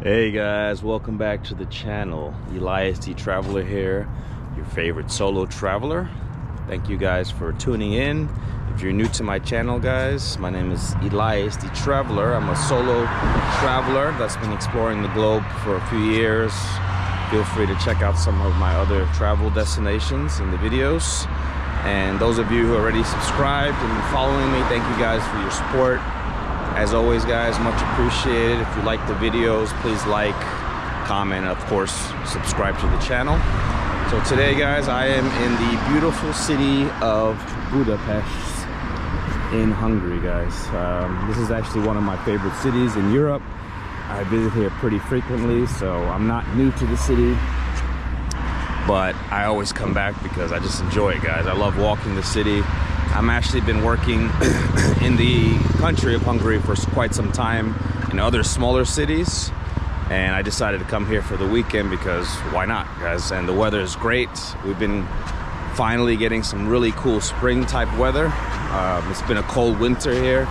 Hey guys, welcome back to the channel. Elias the Traveler here, your favorite solo traveler. Thank you guys for tuning in. If you're new to my channel, guys, my name is Elias the Traveler. I'm a solo traveler that's been exploring the globe for a few years. Feel free to check out some of my other travel destinations in the videos. And those of you who already subscribed and following me, thank you guys for your support. As always, guys, much appreciated. If you like the videos, please like, comment, of course, subscribe to the channel. So today, guys, I am in the beautiful city of Budapest in Hungary, guys. This is actually one of my favorite cities in Europe. I visit here pretty frequently, so I'm not new to the city, but I always come back because I just enjoy it, guys. I love walking the city. I'm actually been working in the country of Hungary for quite some time in other smaller cities, and I decided to come here for the weekend because why not, guys? And the weather is great. We've been finally getting some really cool spring type weather. It's been a cold winter here,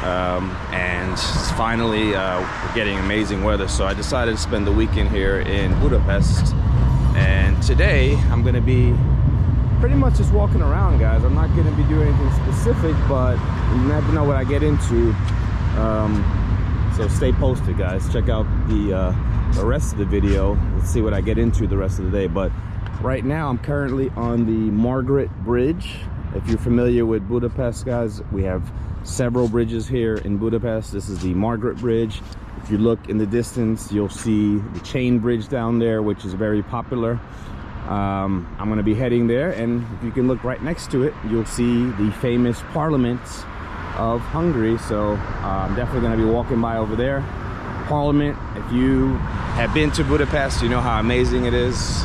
and finally we're getting amazing weather, so I decided to spend the weekend here in Budapest. And today I'm going to be pretty much just walking around, guys. I'm not going to be doing anything specific, but you never know what I get into, so stay posted, guys. Check out the rest of the video. Let's see what I get into the rest of the day. But right now I'm currently on the Margaret Bridge. If you're familiar with Budapest, guys, we have several bridges here in Budapest. This is the Margaret Bridge. If you look in the distance, you'll see the chain bridge down there, which is very popular. I'm going to be heading there, and if you can look right next to it, you'll see the famous Parliament of Hungary. So I'm definitely going to be walking by over there. Parliament, if you have been to Budapest, you know how amazing it is.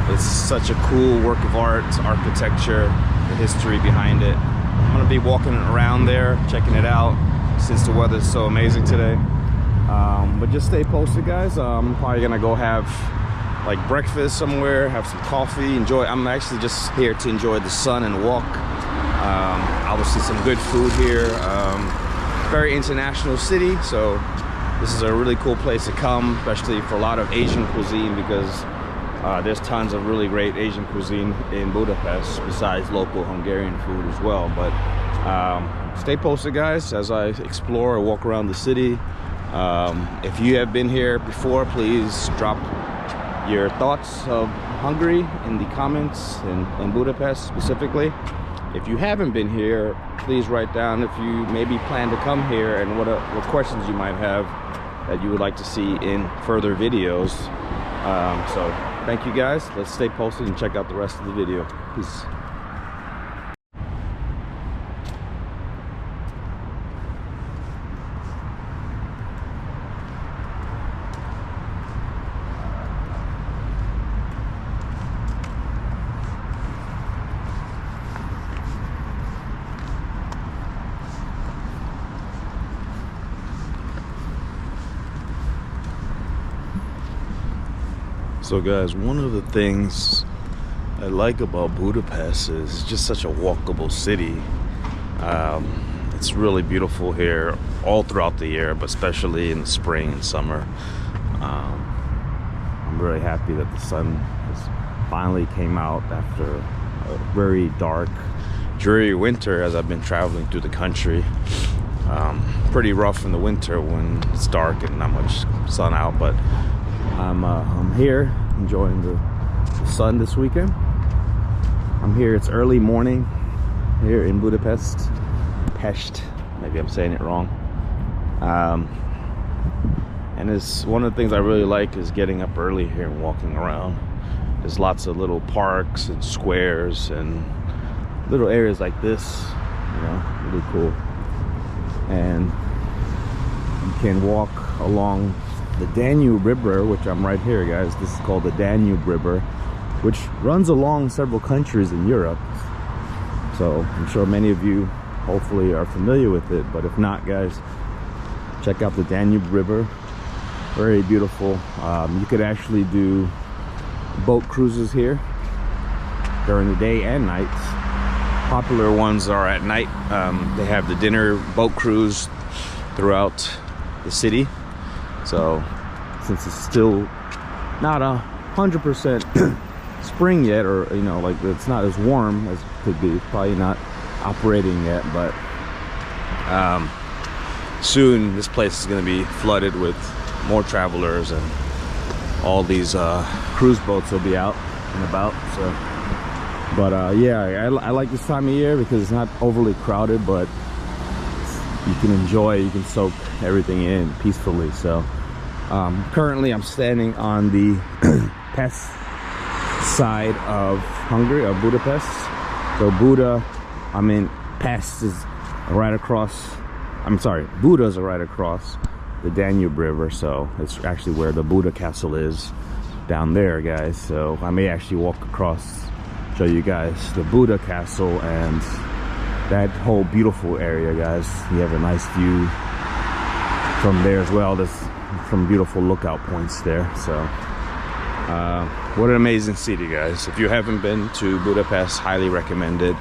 It's such a cool work of art, architecture, the history behind it. I'm going to be walking around there, checking it out, since the weather is so amazing today. But just stay posted, guys. I'm probably going to go have like breakfast somewhere, have some coffee, enjoy. I'm actually just here to enjoy the sun and walk. Obviously some good food here. Very international city, so this is a really cool place to come, especially for a lot of Asian cuisine, because there's tons of really great Asian cuisine in Budapest besides local Hungarian food as well. But stay posted, guys, as I explore or walk around the city. If you have been here before, please drop your thoughts of Hungary in the comments, in Budapest specifically. If you haven't been here, please write down if you maybe plan to come here and what questions you might have that you would like to see in further videos. So thank you, guys. Let's stay posted and check out the rest of the video. Peace. So guys, one of the things I like about Budapest is it's just such a walkable city. It's really beautiful here all throughout the year, but especially in the spring and summer. I'm really happy that the sun has finally came out after a very dark, dreary winter as I've been traveling through the country. Pretty rough in the winter when it's dark and not much sun out, but I'm here enjoying the sun this weekend. I'm here, it's early morning here in Budapest. Pest, maybe I'm saying it wrong. And it's one of the things I really like is getting up early here and walking around. There's lots of little parks and squares and little areas like this, you know, really cool. And you can walk along the Danube River, which I'm right here, guys. This is called the Danube River, which runs along several countries in Europe. So I'm sure many of you hopefully are familiar with it, but if not, guys, check out the Danube River. Very beautiful. You could actually do boat cruises here during the day and nights. Popular ones are at night. They have the dinner boat cruise throughout the city. So since it's still not 100% spring yet, or you know, like it's not as warm as it could be. It's probably not operating yet, but soon this place is going to be flooded with more travelers, and all these cruise boats will be out and about. So but yeah, I like this time of year because it's not overly crowded, but you can enjoy, you can soak everything in peacefully. So currently I'm standing on the Pest side of Hungary, of Budapest. So Pest is right across, Buda's right across the Danube River, so it's actually where the Buda Castle is down there, guys. So I may actually walk across, show you guys the Buda Castle and that whole beautiful area, guys. You have a nice view from there as well. There's some beautiful lookout points there. So what an amazing city, guys. If you haven't been to Budapest, highly recommend it.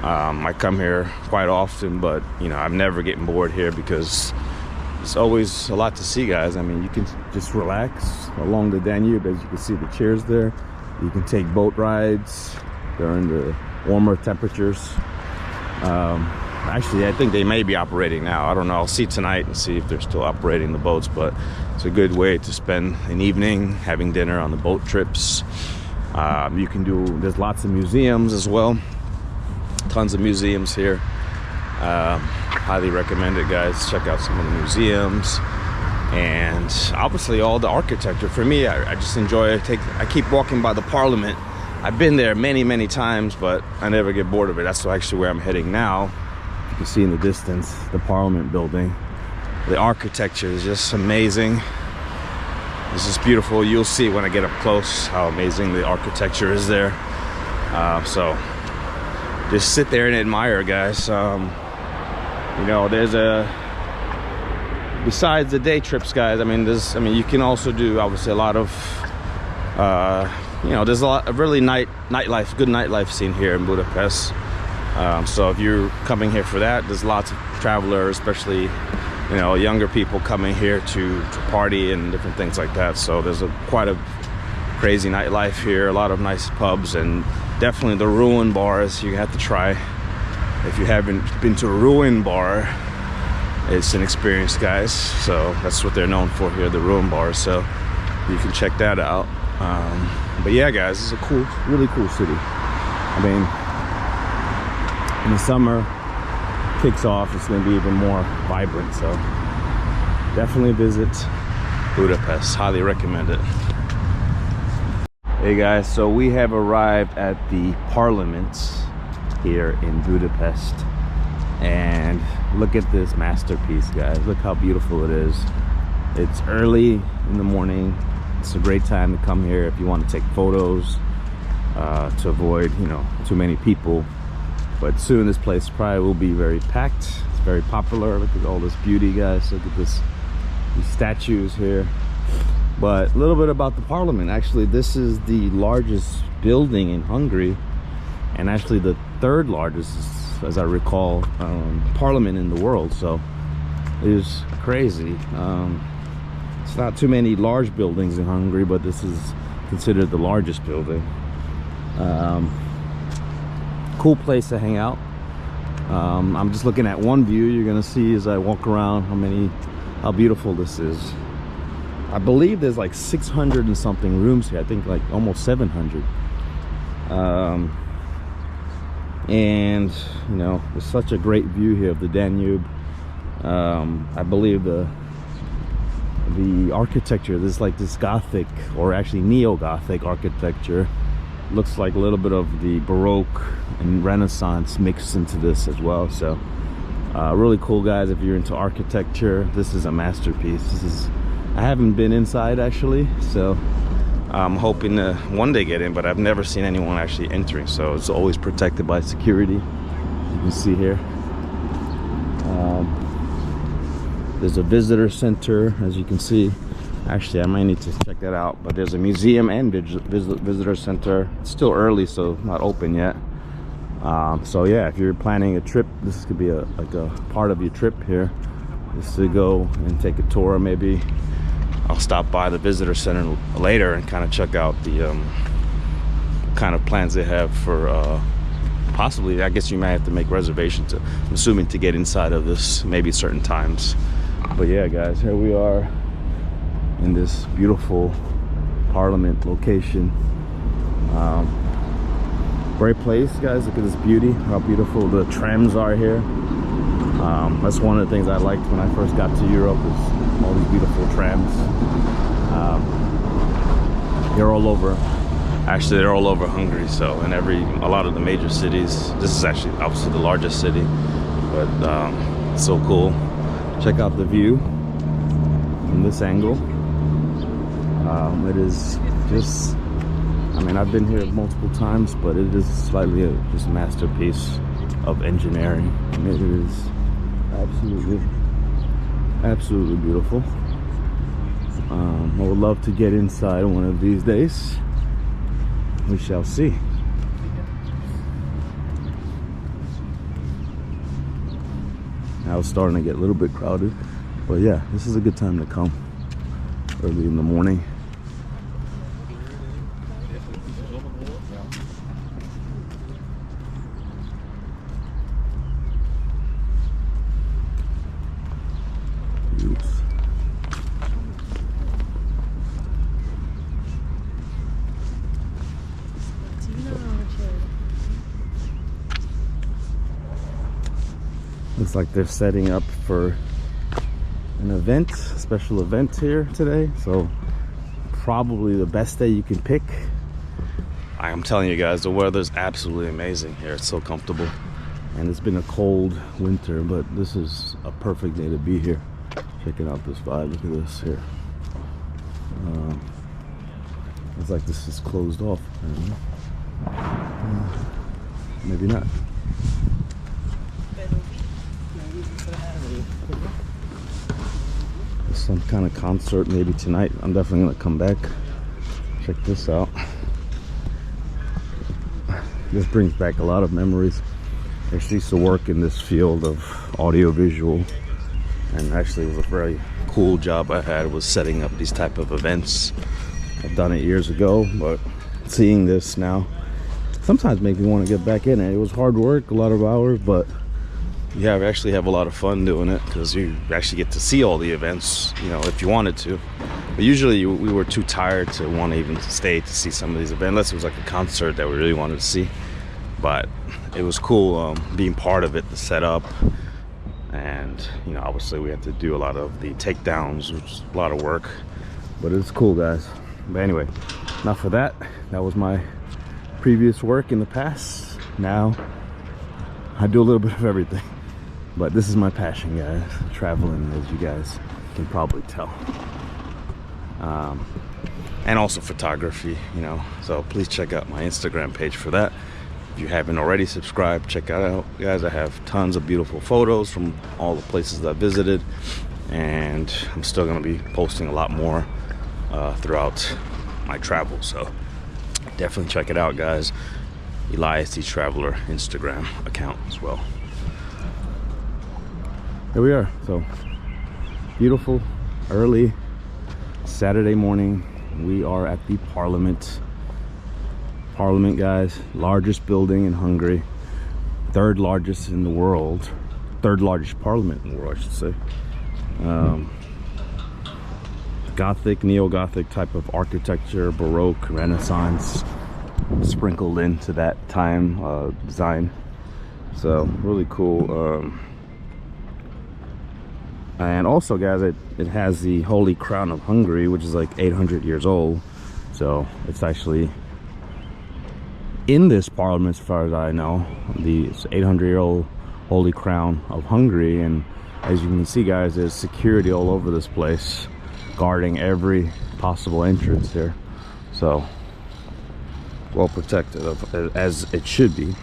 I come here quite often, but you know, I'm never getting bored here because there's always a lot to see, guys. I mean, you can just relax along the Danube. As you can see, the chairs there. You can take boat rides during the warmer temperatures. Actually, I think they may be operating now. I don't know. I'll see tonight and see if they're still operating the boats, but it's a good way to spend an evening having dinner on the boat trips. You can do, there's lots of museums as well. Tons of museums here. Highly recommend it, guys. Check out some of the museums, and obviously all the architecture. For me, I just enjoy it. I keep walking by the Parliament. I've been there many times, but I never get bored of it. That's actually where I'm heading now. You can see in the distance the Parliament building. The architecture is just amazing. It's just beautiful. You'll see when I get up close how amazing the architecture is there. So just sit there and admire, guys. You know, besides the day trips, guys, I mean, you can also do obviously a lot of you know, there's a lot of really good nightlife scene here in Budapest. So if you're coming here for that, there's lots of travelers, especially, you know, younger people coming here to party and different things like that. So there's quite a crazy nightlife here, a lot of nice pubs, and definitely the ruin bars you have to try. If you haven't been to a ruin bar, it's an experience, guys. So that's what they're known for here, the ruin bars. So you can check that out. But yeah, guys, it's a cool, really cool city. I mean, in the summer kicks off, it's going to be even more vibrant. So definitely visit Budapest. Highly recommend it. Hey guys, so we have arrived at the Parliament here in Budapest, and look at this masterpiece, guys. Look how beautiful it is. It's early in the morning. It's a great time to come here if you want to take photos, to avoid, you know, too many people. But soon this place probably will be very packed. It's very popular. Look at all this beauty, guys. Look at these statues here. But a little bit about the Parliament. Actually, this is the largest building in Hungary, and actually the third largest, as I recall, Parliament in the world. So it is crazy. It's not too many large buildings in Hungary, but this is considered the largest building. Cool place to hang out. I'm just looking at one view. You're gonna see as I walk around how beautiful this is. I believe there's like 600 and something rooms here. I think like almost 700. And you know, there's such a great view here of the Danube. I believe the architecture, there's like this Gothic, or actually neo-Gothic architecture. Looks like a little bit of the Baroque and Renaissance mixed into this as well. So really cool, guys. If you're into architecture, this is a masterpiece. I haven't been inside actually, so I'm hoping to one day get in, but I've never seen anyone actually entering, so it's always protected by security. You can see here there's a visitor center, as you can see. Actually, I might need to check that out, but there's a museum and visitor center. It's still early, so not open yet. So yeah, if you're planning a trip, this could be like a part of your trip here, is to go and take a tour, maybe I'll stop by the visitor center later and kind of check out the kind of plans they have for possibly, I guess you might have to make reservations, I'm assuming, to get inside of this, maybe certain times. But yeah, guys, here we are in this beautiful Parliament location. Great place, guys. Look at this beauty, how beautiful the trams are here. That's one of the things I liked when I first got to Europe, is all these beautiful trams. They're all over. Actually, they're all over Hungary. So in a lot of the major cities. This is actually obviously the largest city, but it's so cool. Check out the view from this angle. It is just, I mean, I've been here multiple times, but it is slightly just a masterpiece of engineering. And it is absolutely beautiful. I would love to get inside one of these days. We shall see. Now it's starting to get a little bit crowded, but yeah, this is a good time to come early in the morning. Looks like they're setting up for an event, a special event here today. So probably the best day you can pick. I'm telling you guys, the weather's absolutely amazing here. It's so comfortable. And it's been a cold winter, but this is a perfect day to be here. Checking out this vibe. Look at this here. It's like this is closed off. Maybe not. Some kind of concert maybe tonight. I'm definitely gonna come back, check this out. This brings back a lot of memories. I used to work in this field of audio visual, and actually it was a very cool job I had, was setting up these type of events. I've done it years ago, but seeing this now sometimes makes me want to get back in it. It was hard work, a lot of hours, but yeah, I actually have a lot of fun doing it, because you actually get to see all the events, you know, if you wanted to. But usually we were too tired to want to even stay to see some of these events, unless it was like a concert that we really wanted to see. But it was cool being part of it, the setup. And, you know, obviously we had to do a lot of the takedowns, which is a lot of work. But it's cool, guys. But anyway, enough of that. That was my previous work in the past. Now I do a little bit of everything. But this is my passion, guys, traveling, as you guys can probably tell. And also photography, you know. So please check out my Instagram page for that. If you haven't already subscribed, check it out, guys. I have tons of beautiful photos from all the places that I visited. And I'm still going to be posting a lot more throughout my travel. So definitely check it out, guys. Elias the Traveler Instagram account as well. Here we are. So beautiful early Saturday morning. We are at the Parliament, guys. Largest building in Hungary, third largest in the world, third largest parliament in the world, I should say. Gothic, neo-Gothic type of architecture, Baroque, Renaissance sprinkled into that time design. So really cool. And also, guys, it has the Holy Crown of Hungary, which is like 800 years old. So it's actually in this parliament, as far as I know, the 800-year-old Holy Crown of Hungary. And as you can see, guys, there's security all over this place, guarding every possible entrance here. So well protected, as it should be.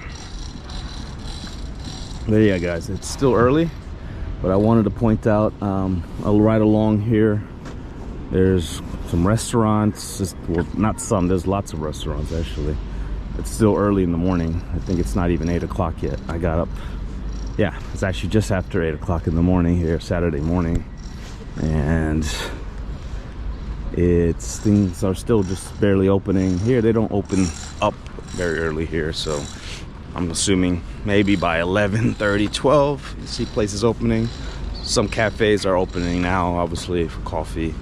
But yeah, guys, it's still early, but I wanted to point out right along here there's some restaurants. Well, not some, there's lots of restaurants actually. It's still early in the morning. I think it's not even 8 o'clock yet. I got up, yeah, it's actually just after 8 o'clock in the morning here, Saturday morning. And things are still just barely opening here. They don't open up very early here, so I'm assuming maybe by 11:30, 12 you see places opening. Some cafes are opening now, obviously, for coffee.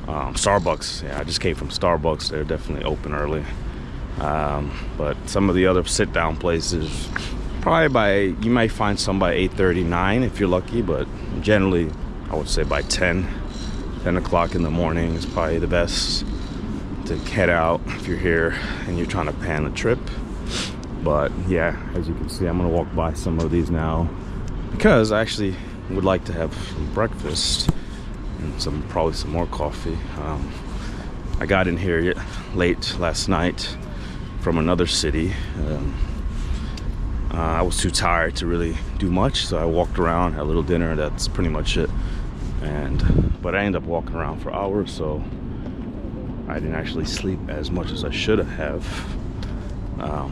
Starbucks, yeah, I just came from Starbucks. They're definitely open early. But some of the other sit-down places, probably you might find some by 8:39 if you're lucky, but generally I would say by 10 o'clock in the morning is probably the best to head out if you're here and you're trying to plan a trip. But yeah, as you can see, I'm gonna walk by some of these now because I actually would like to have some breakfast and probably some more coffee. I got in here late last night from another city. I was too tired to really do much, so I walked around, had a little dinner. That's pretty much it. But I ended up walking around for hours, so I didn't actually sleep as much as I should have.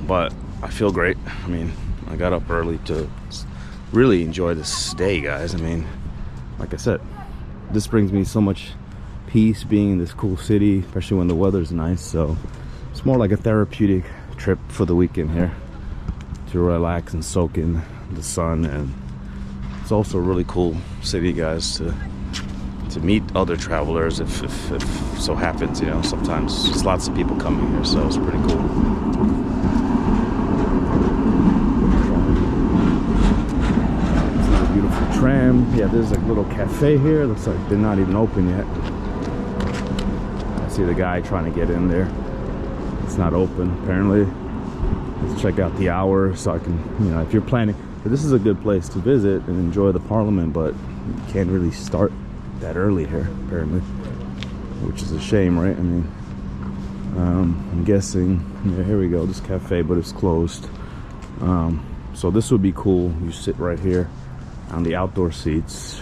But I feel great. I mean, I got up early to really enjoy this day, guys. I mean, like I said, this brings me so much peace being in this cool city, especially when the weather's nice. So it's more like a therapeutic trip for the weekend here to relax and soak in the sun. And it's also a really cool city, guys, to meet other travelers if so happens, you know. Sometimes there's lots of people coming here, so it's pretty cool. This is a beautiful tram. Yeah, there's a little cafe here. Looks like they're not even open yet. I see the guy trying to get in there. It's not open apparently. Let's check out the hour so I can, you know, if you're planning. This is a good place to visit and enjoy the Parliament, but you can't really start that early here apparently, which is a shame, right? I mean, I'm guessing, yeah, here we go, this cafe, but it's closed. So this would be cool. You sit right here on the outdoor seats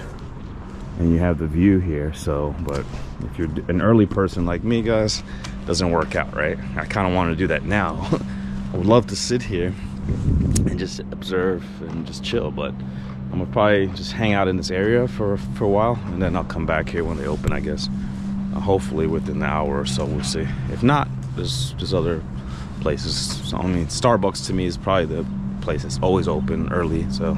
and you have the view here. So, but if you're an early person like me, guys, doesn't work out, right? I kind of want to do that now. I would love to sit here and just observe and just chill, but I'm gonna probably just hang out in this area for a while, and then I'll come back here when they open, I guess. Hopefully within the hour or so, we'll see. If not, there's other places. So, I mean, Starbucks to me is probably the place that's always open early, so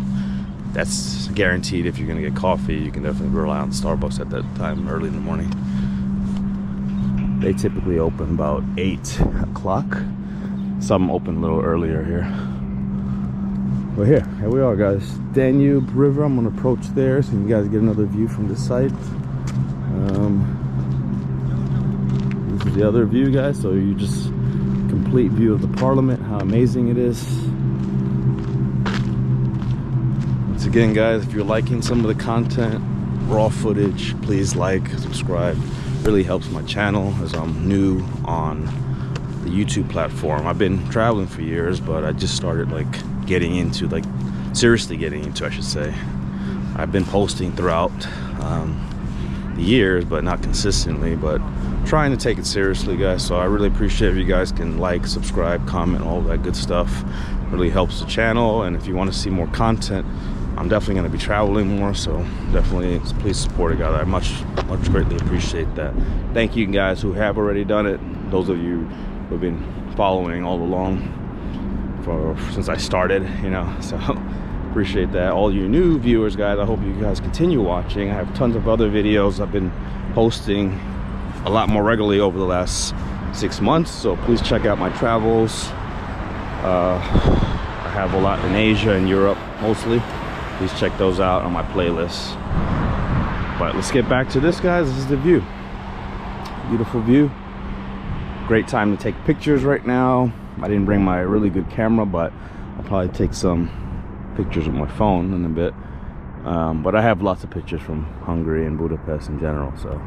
that's guaranteed. If you're gonna get coffee, you can definitely rely on Starbucks at that time early in the morning. They typically open about 8 o'clock. Some open a little earlier here. But here we are, guys. Danube River. I'm gonna approach there so you guys get another view from this side. This is the other view, guys. So you just complete view of the Parliament. How amazing it is. Once again, guys, if you're liking some of the content, raw footage, please like, subscribe. Really helps my channel as I'm new on the YouTube platform. I've been traveling for years, but I just started seriously getting into, I should say. I've been posting throughout the years, but not consistently, but trying to take it seriously, guys. So I really appreciate if you guys can like, subscribe, comment, all that good stuff. Really helps the channel. And if you want to see more content, I'm definitely going to be traveling more, so definitely please support it, guys. I much greatly appreciate that. Thank you guys who have already done it. Those of you who have been following all along since I started, you know, so appreciate that. All you new viewers, guys, I hope you guys continue watching. I have tons of other videos I've been posting a lot more regularly over the last 6 months, so please check out my travels. I have a lot in Asia and Europe mostly. Please check those out on my playlist. But let's get back to this, guys. This is the view. Beautiful view. Great time to take pictures right now. I didn't bring my really good camera, but I'll probably take some pictures with my phone in a bit. But I have lots of pictures from Hungary and Budapest in general, so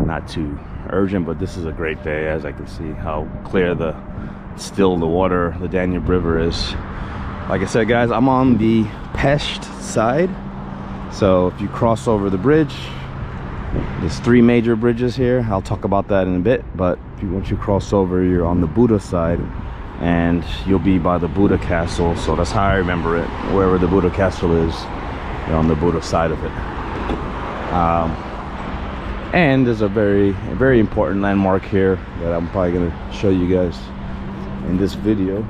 not too urgent. But this is a great day, as I can see how clear still the water, the Danube River is. Like I said, guys, I'm on the Pest side. So if you cross over the bridge, there's 3 major bridges here. I'll talk about that in a bit. But once you cross over, you're on the Buda side, and you'll be by the Buda Castle. So that's how I remember it. Wherever the Buda Castle is, you're on the Buda side of it. And there's a very important landmark here that I'm probably going to show you guys in this video.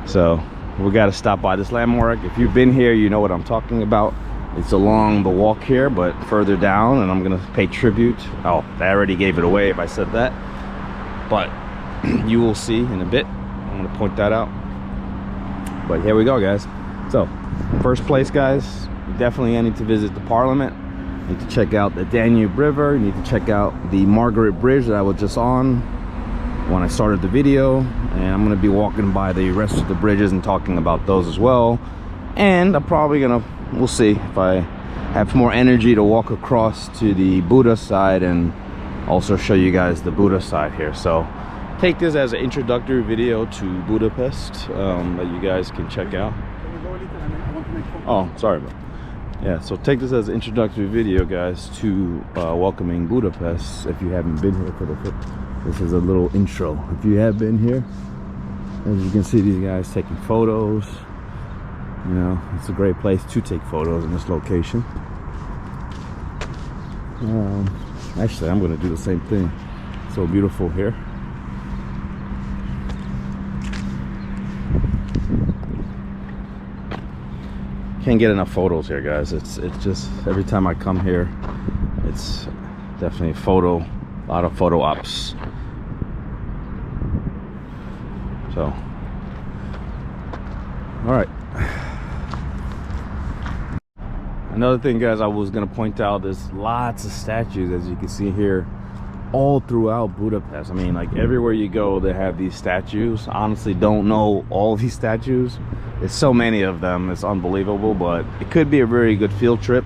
So we got to stop by this landmark. If you've been here, you know what I'm talking about. It's along the walk here, but further down, and I'm gonna pay tribute. Oh, I already gave it away if I said that, but you will see in a bit. I'm gonna point that out. But here we go, guys. So first place, guys, you definitely need to visit the Parliament. You need to check out the Danube River. You need to check out the Margaret Bridge that I was just on when I started the video, and I'm gonna be walking by the rest of the bridges and talking about those as well. And I'm probably gonna, we'll see if I have more energy to walk across to the Buda side and also show you guys the Buda side here. So take this as an introductory video to Budapest that you guys can check out. Oh, sorry, bro. Yeah, so take this as an introductory video, guys, to welcoming Budapest. If you haven't been here for the first, this is a little intro. If you have been here, as you can see, these guys taking photos. You know, it's a great place to take photos in this location. Actually, I'm going to do the same thing. It's so beautiful here. Can't get enough photos here, guys. It's just every time I come here, it's definitely a lot of photo ops. So, all right. Another thing, guys, I was gonna point out, there's lots of statues, as you can see here, all throughout Budapest. I mean, like everywhere you go, they have these statues. Honestly, don't know all these statues. There's so many of them, it's unbelievable, but it could be a very good field trip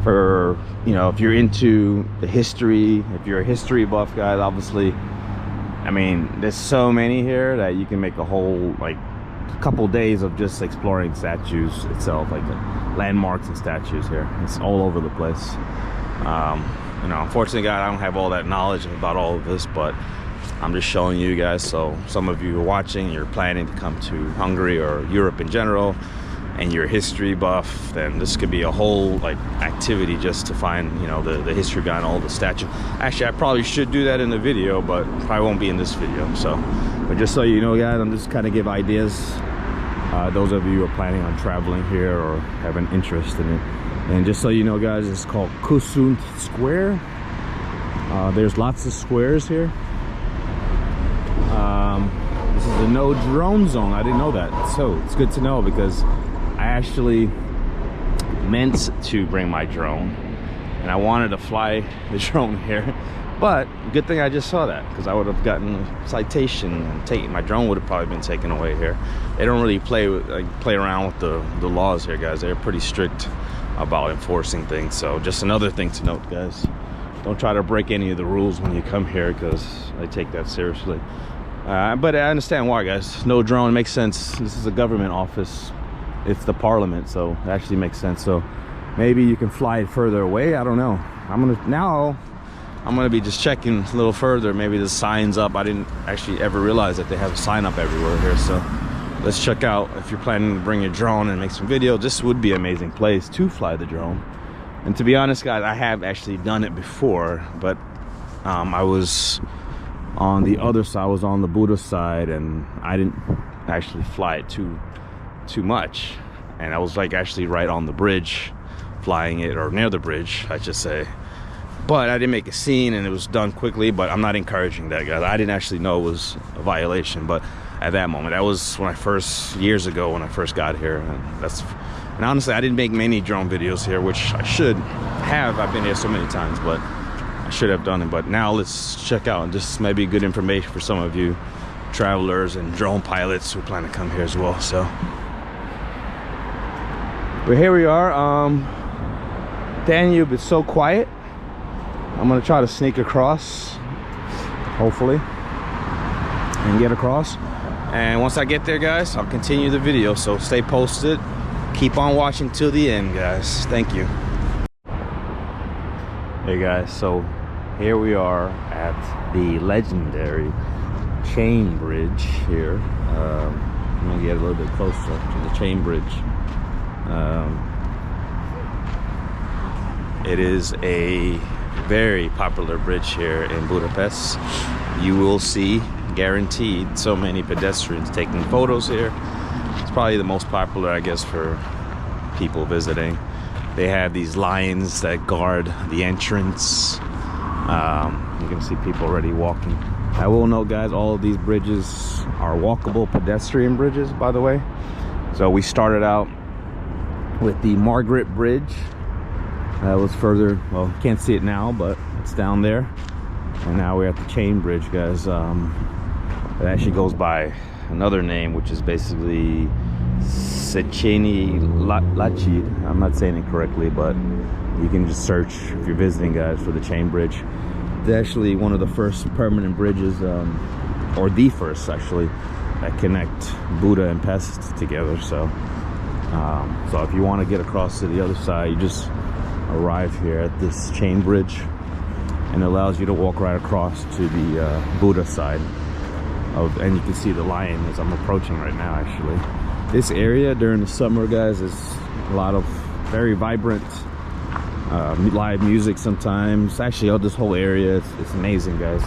for, you know, if you're into the history, if you're a history buff, guys. Obviously, I mean, there's so many here that you can make a whole, like, couple days of just exploring statues itself, like the landmarks and statues here. It's all over the place. You know, unfortunately, guys, I don't have all that knowledge about all of this, but I'm just showing you guys. So some of you are watching, you're planning to come to Hungary or Europe in general, and you're a history buff, then this could be a whole like activity just to find, you know, the history behind all the statues. Actually, I probably should do that in the video, but probably won't be in this video. So, but just so you know, guys, I'm just kind of give ideas. Those of you who are planning on traveling here or have an interest in it. And just so you know, guys, it's called Kusund Square. There's lots of squares here. This is a no drone zone. I didn't know that. So it's good to know, because I actually meant to bring my drone and I wanted to fly the drone here. But good thing I just saw that, because I would have gotten a citation and my drone would have probably been taken away here. They don't really play around with the laws here, guys. They're pretty strict about enforcing things. So just another thing to note, guys. Don't try to break any of the rules when you come here, because I take that seriously. But I understand why, guys. No drone makes sense. This is a government office. It's the Parliament, so it actually makes sense. So maybe you can fly it further away. I don't know. I'm gonna be just checking a little further. Maybe the sign's up. I didn't actually ever realize that they have a sign up everywhere here. So let's check out. If you're planning to bring your drone and make some video, this would be an amazing place to fly the drone. And to be honest, guys, I have actually done it before, but I was on the other side. I was on the Buda side, and I didn't actually fly it too much. And I was like actually right on the bridge, flying it, or near the bridge, I should say. But I didn't make a scene, and it was done quickly. But I'm not encouraging that, guys. I didn't actually know it was a violation, but at that moment, that was when years ago when I first got here. And honestly, I didn't make many drone videos here, which I should have. I've been here so many times, but I should have done it. But now let's check out, and just maybe good information for some of you travelers and drone pilots who plan to come here as well. So, but here we are. Danube is so quiet. I'm gonna try to sneak across, hopefully, and get across. And once I get there, guys, I'll continue the video. So stay posted. Keep on watching till the end, guys. Thank you. Hey guys, so here we are at the legendary chain bridge here. I'm gonna get a little bit closer to the chain bridge. It is a very popular bridge here in Budapest. You will see, guaranteed, so many pedestrians taking photos here. It's probably the most popular, I guess, for people visiting. They have these lions that guard the entrance. You can see people already walking. I will note, guys, all of these bridges are walkable pedestrian bridges, by the way. So we started out with the Margaret Bridge. That was further, well, you can't see it now, but it's down there. And now we're at the chain bridge, guys. It actually goes by another name, which is basically Seceni Lachid. I'm not saying it correctly, but you can just search if you're visiting, guys, for the chain bridge. It's actually one of the first permanent bridges, or the first actually, that connect Buda and Pest together. So if you want to get across to the other side, you just arrive here at this chain bridge, and it allows you to walk right across to the Buda side of, and you can see the lion as I'm approaching right now. Actually, this area during the summer, guys, is a lot of very vibrant live music sometimes. Actually, this whole area, it's amazing, guys.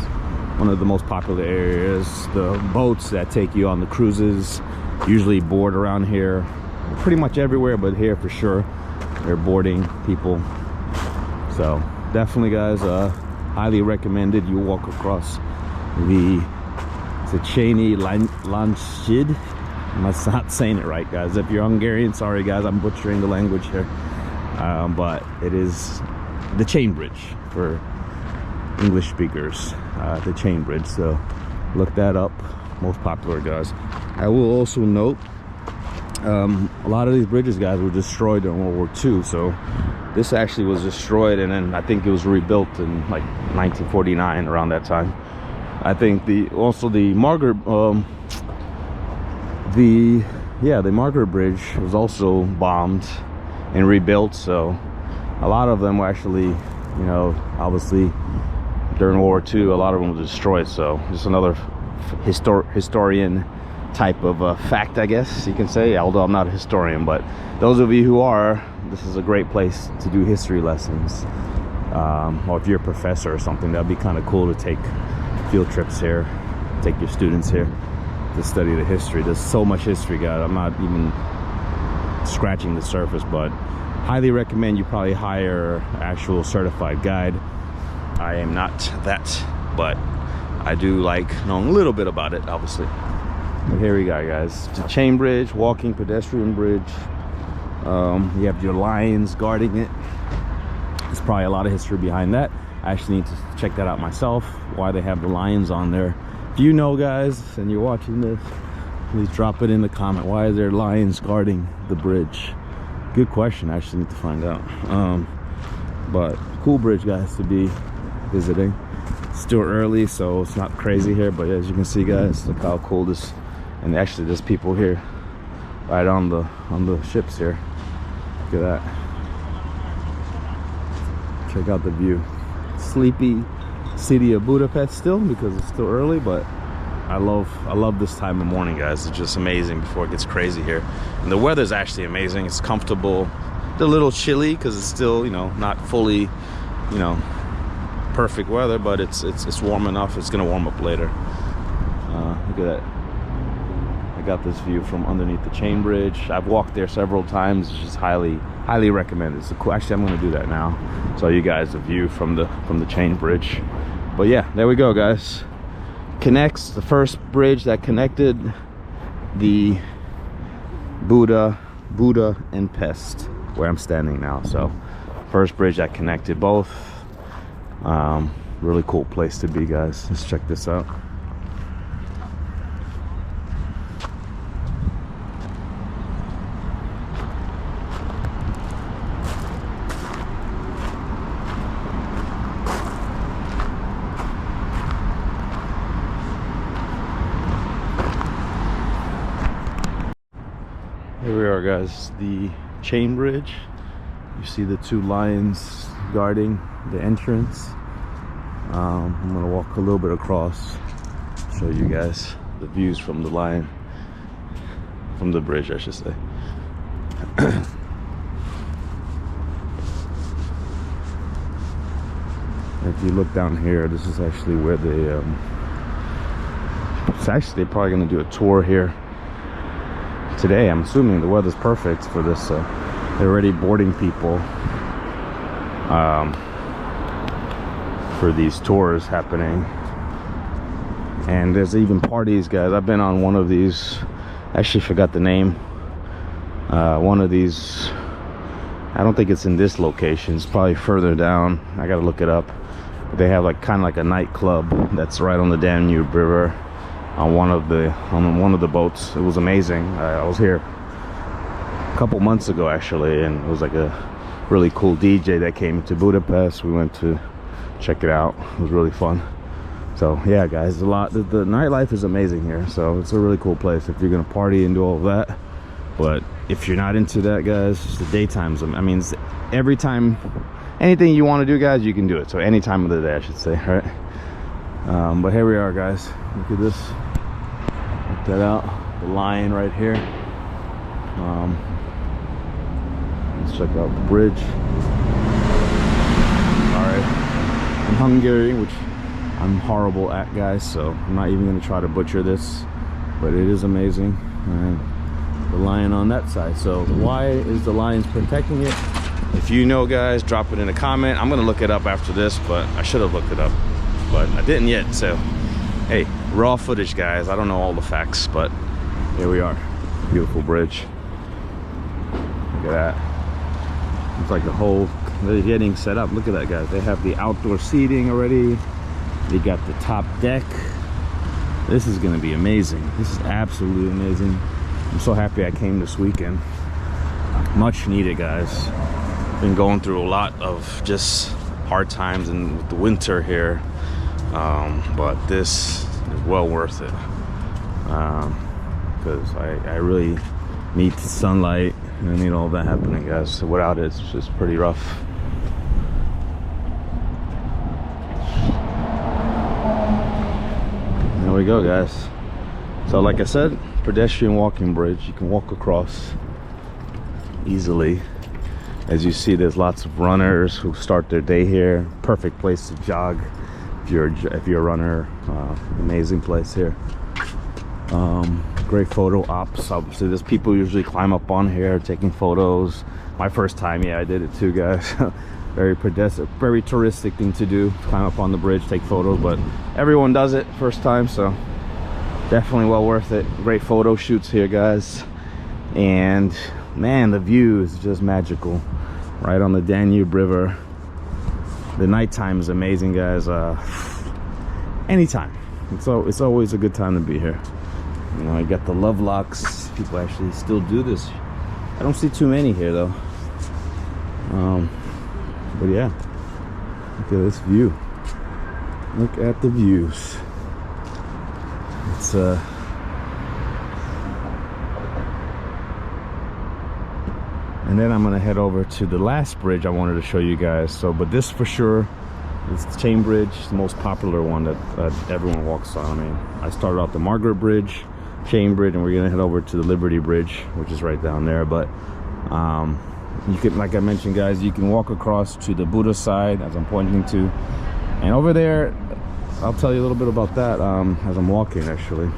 One of the most popular areas. The boats that take you on the cruises usually board around here, pretty much everywhere, but here for sure they're boarding people. So definitely, guys, highly recommended you walk across the Seceni Lachid. I'm not saying it right, guys. If you're Hungarian, sorry, guys, I'm butchering the language here. But it is the chain bridge for English speakers, the chain bridge. So look that up. Most popular, guys. I will also note, a lot of these bridges, guys, were destroyed during World War II. So this actually was destroyed, and then I think it was rebuilt in like 1949, around that time. I think the Margaret the Margaret Bridge was also bombed and rebuilt. So a lot of them were actually, you know, obviously during World War II, a lot of them were destroyed. So just another historian type of fact, I guess you can say, although I'm not a historian. But those of you who are, this is a great place to do history lessons, or if you're a professor or something, that'd be kind of cool to take field trips here, take your students here to study the history. There's so much history, guys. I'm not even scratching the surface, but highly recommend you probably hire an actual certified guide. I am not that, but I do like knowing a little bit about it, obviously. But here we go, guys. It's a chain bridge, walking pedestrian bridge. You have your lions guarding it. There's probably a lot of history behind that. I actually need to check that out myself, why they have the lions on there. If you know, guys, and you're watching this, please drop it in the comment. Why is there lions guarding the bridge? Good question. I actually need to find out. But cool bridge, guys, to be visiting. It's still early, so it's not crazy here, but as you can see, guys, look how cool this. And actually there's people here right on the ships here. Look at that. Check out the view. Sleepy city of Budapest still, because it's still early, but I love this time of morning, guys. It's just amazing before it gets crazy here. And the weather's actually amazing. It's comfortable. It's a little chilly because it's still, you know, not fully, you know, perfect weather, but it's warm enough. It's gonna warm up later. Look at that. I got this view from underneath the chain bridge. I've walked there several times. It's just highly recommended. It's cool. Actually, I'm gonna do that now. Show you guys a view from the chain bridge. But yeah, there we go, guys. Connects the first bridge that connected the Buda and Pest, where I'm standing now. So first bridge that connected both. Really cool place to be, guys. Let's check this out. Here we are, guys, the chain bridge. You see the two lions guarding the entrance. I'm gonna walk a little bit across, show you guys the views from the lion, from the bridge, I should say. If you look down here, this is actually where they it's actually they're probably going to do a tour here today. I'm assuming the weather's perfect for this. They're already boarding people for these tours happening, and there's even parties, guys. I've been on one of these. Actually forgot the name. One of these, I don't think it's in this location, it's probably further down. I gotta look it up. But they have like kind of like a nightclub that's right on the Danube River on one of the boats. It was amazing. I was here a couple months ago actually, and it was like a really cool DJ that came to Budapest. We went to check it out. It was really fun. So yeah, guys, the nightlife is amazing here. So it's a really cool place if you're gonna party and do all of that. But if you're not into that, guys, the daytimes, I mean, every time, anything you want to do, guys, you can do it. So any time of the day, I should say, right? But here we are, guys. Look at this. Check that out. The lion right here. Let's check out the bridge. All right. In Hungary, which I'm horrible at, guys, so I'm not even going to try to butcher this, but it is amazing. And the lion on that side. So why is the lions protecting it? If you know, guys, drop it in a comment. I'm going to look it up after this, but I should have looked it up, but I didn't yet. So hey, raw footage, guys. I don't know all the facts, but here we are. Beautiful bridge. Look at that. It's like the whole, they're getting set up. Look at that, guys. They have the outdoor seating already. They got the top deck. This is gonna be amazing. This is absolutely amazing. I'm so happy I came this weekend. Much needed, guys. Been going through a lot of just hard times and with the winter here, but this is well worth it, because I really need the sunlight and I need all that happening, guys. So without it, it's just pretty rough. There we go, guys. So like I said, pedestrian walking bridge. You can walk across easily. As you see, there's lots of runners who start their day here. Perfect place to jog if you're a runner. Amazing place here. Great photo ops. Obviously, there's people usually climb up on here taking photos. My first time, yeah, I did it too, guys. Very touristic thing to do, climb up on the bridge, take photos, but everyone does it first time, so definitely well worth it. Great photo shoots here, guys, and man, the view is just magical right on the Danube River. The nighttime is amazing, guys. Anytime, it's always a good time to be here. You know, I got the love locks. People actually still do this. I don't see too many here though. But yeah, look at this view. Look at the views. It's and then I'm gonna head over to the last bridge I wanted to show you guys. So, but this for sure is the chain bridge, the most popular one that everyone walks on. I mean, I started out the Margaret Bridge, chain bridge, and we're gonna head over to the Liberty Bridge, which is right down there. But you can, like I mentioned, guys, you can walk across to the Buda side, as I'm pointing to, and over there I'll tell you a little bit about that as I'm walking. Actually,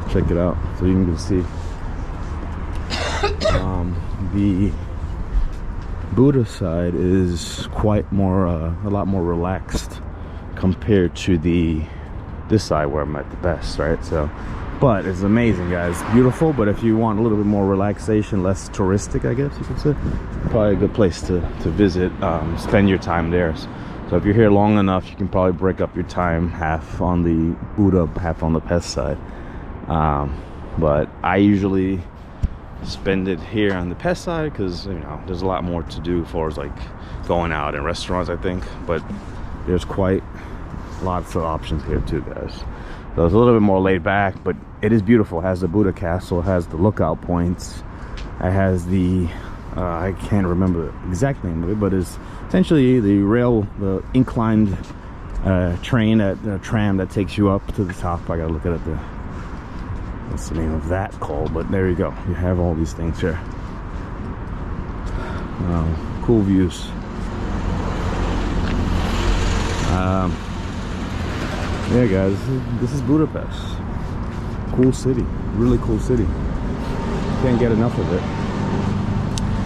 check it out so you can see the Buda side is quite more a lot more relaxed compared to this side where I'm at the best, right? So, but it's amazing, guys. Beautiful. But if you want a little bit more relaxation, less touristic, I guess you could say, probably a good place to visit, spend your time there. So if you're here long enough, you can probably break up your time, half on the Buda, half on the Pest side. But I usually spend it here on the Pest side because, you know, there's a lot more to do as far as like going out in restaurants, I think. But there's quite lots of options here too, guys. So it's a little bit more laid back, but it is beautiful. It has the Buda Castle, it has the lookout points, it has the I can't remember the exact name of it, but it's essentially the inclined tram that takes you up to the top. I gotta look at it. What's the name of that called? But there you go. You have all these things here. Cool views. Yeah, guys, this is Budapest. Cool city, really cool city. Can't get enough of it.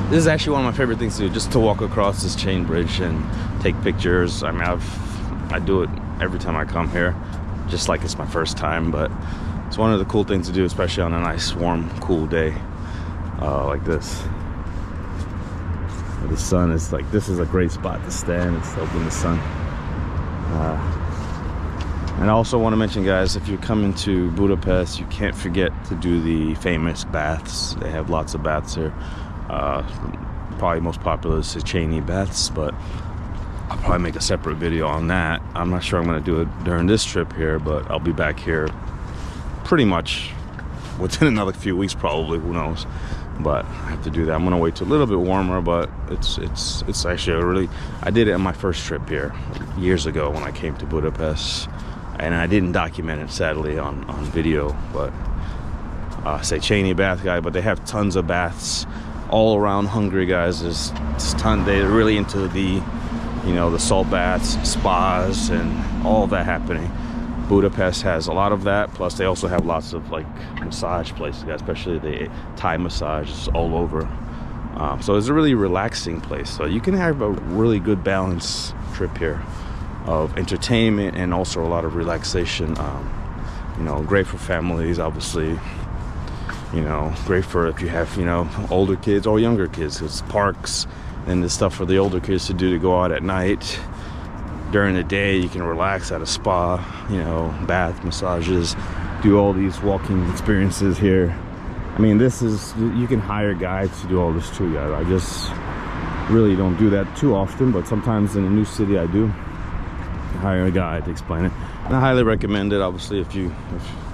This is actually one of my favorite things to do, just to walk across this chain bridge and take pictures. I mean, I do it every time I come here, just like it's my first time, but it's one of the cool things to do, especially on a nice, warm, cool day like this. The sun is like, this is a great spot to stand and soak in the sun. And I also want to mention, guys, if you're coming to Budapest, you can't forget to do the famous baths. They have lots of baths here. Probably most popular is the Cheney baths, but I'll probably make a separate video on that. I'm not sure I'm going to do it during this trip here, but I'll be back here pretty much within another few weeks, probably. Who knows? But I have to do that. I'm going to wait till a little bit warmer, but it's actually a really... I did it on my first trip here years ago when I came to Budapest. And I didn't document it, sadly, on video, but say Cheney bath guy, but they have tons of baths all around Hungary, guys. There's ton. They're really into the, you know, the salt baths, spas, and all of that happening. Budapest has a lot of that. Plus, they also have lots of like massage places, guys, especially the Thai massages all over. So it's a really relaxing place. So you can have a really good balanced trip here of entertainment and also a lot of relaxation. You know, great for families, obviously. You know, great for if you have, you know, older kids or younger kids. It's parks and the stuff for the older kids to do, to go out at night. During the day, you can relax at a spa, you know, bath, massages, do all these walking experiences here. I mean, this is, you can hire guides to do all this too, guys. I just really don't do that too often, but sometimes in a new city I do hire a guide to explain it, and I highly recommend it, obviously, if you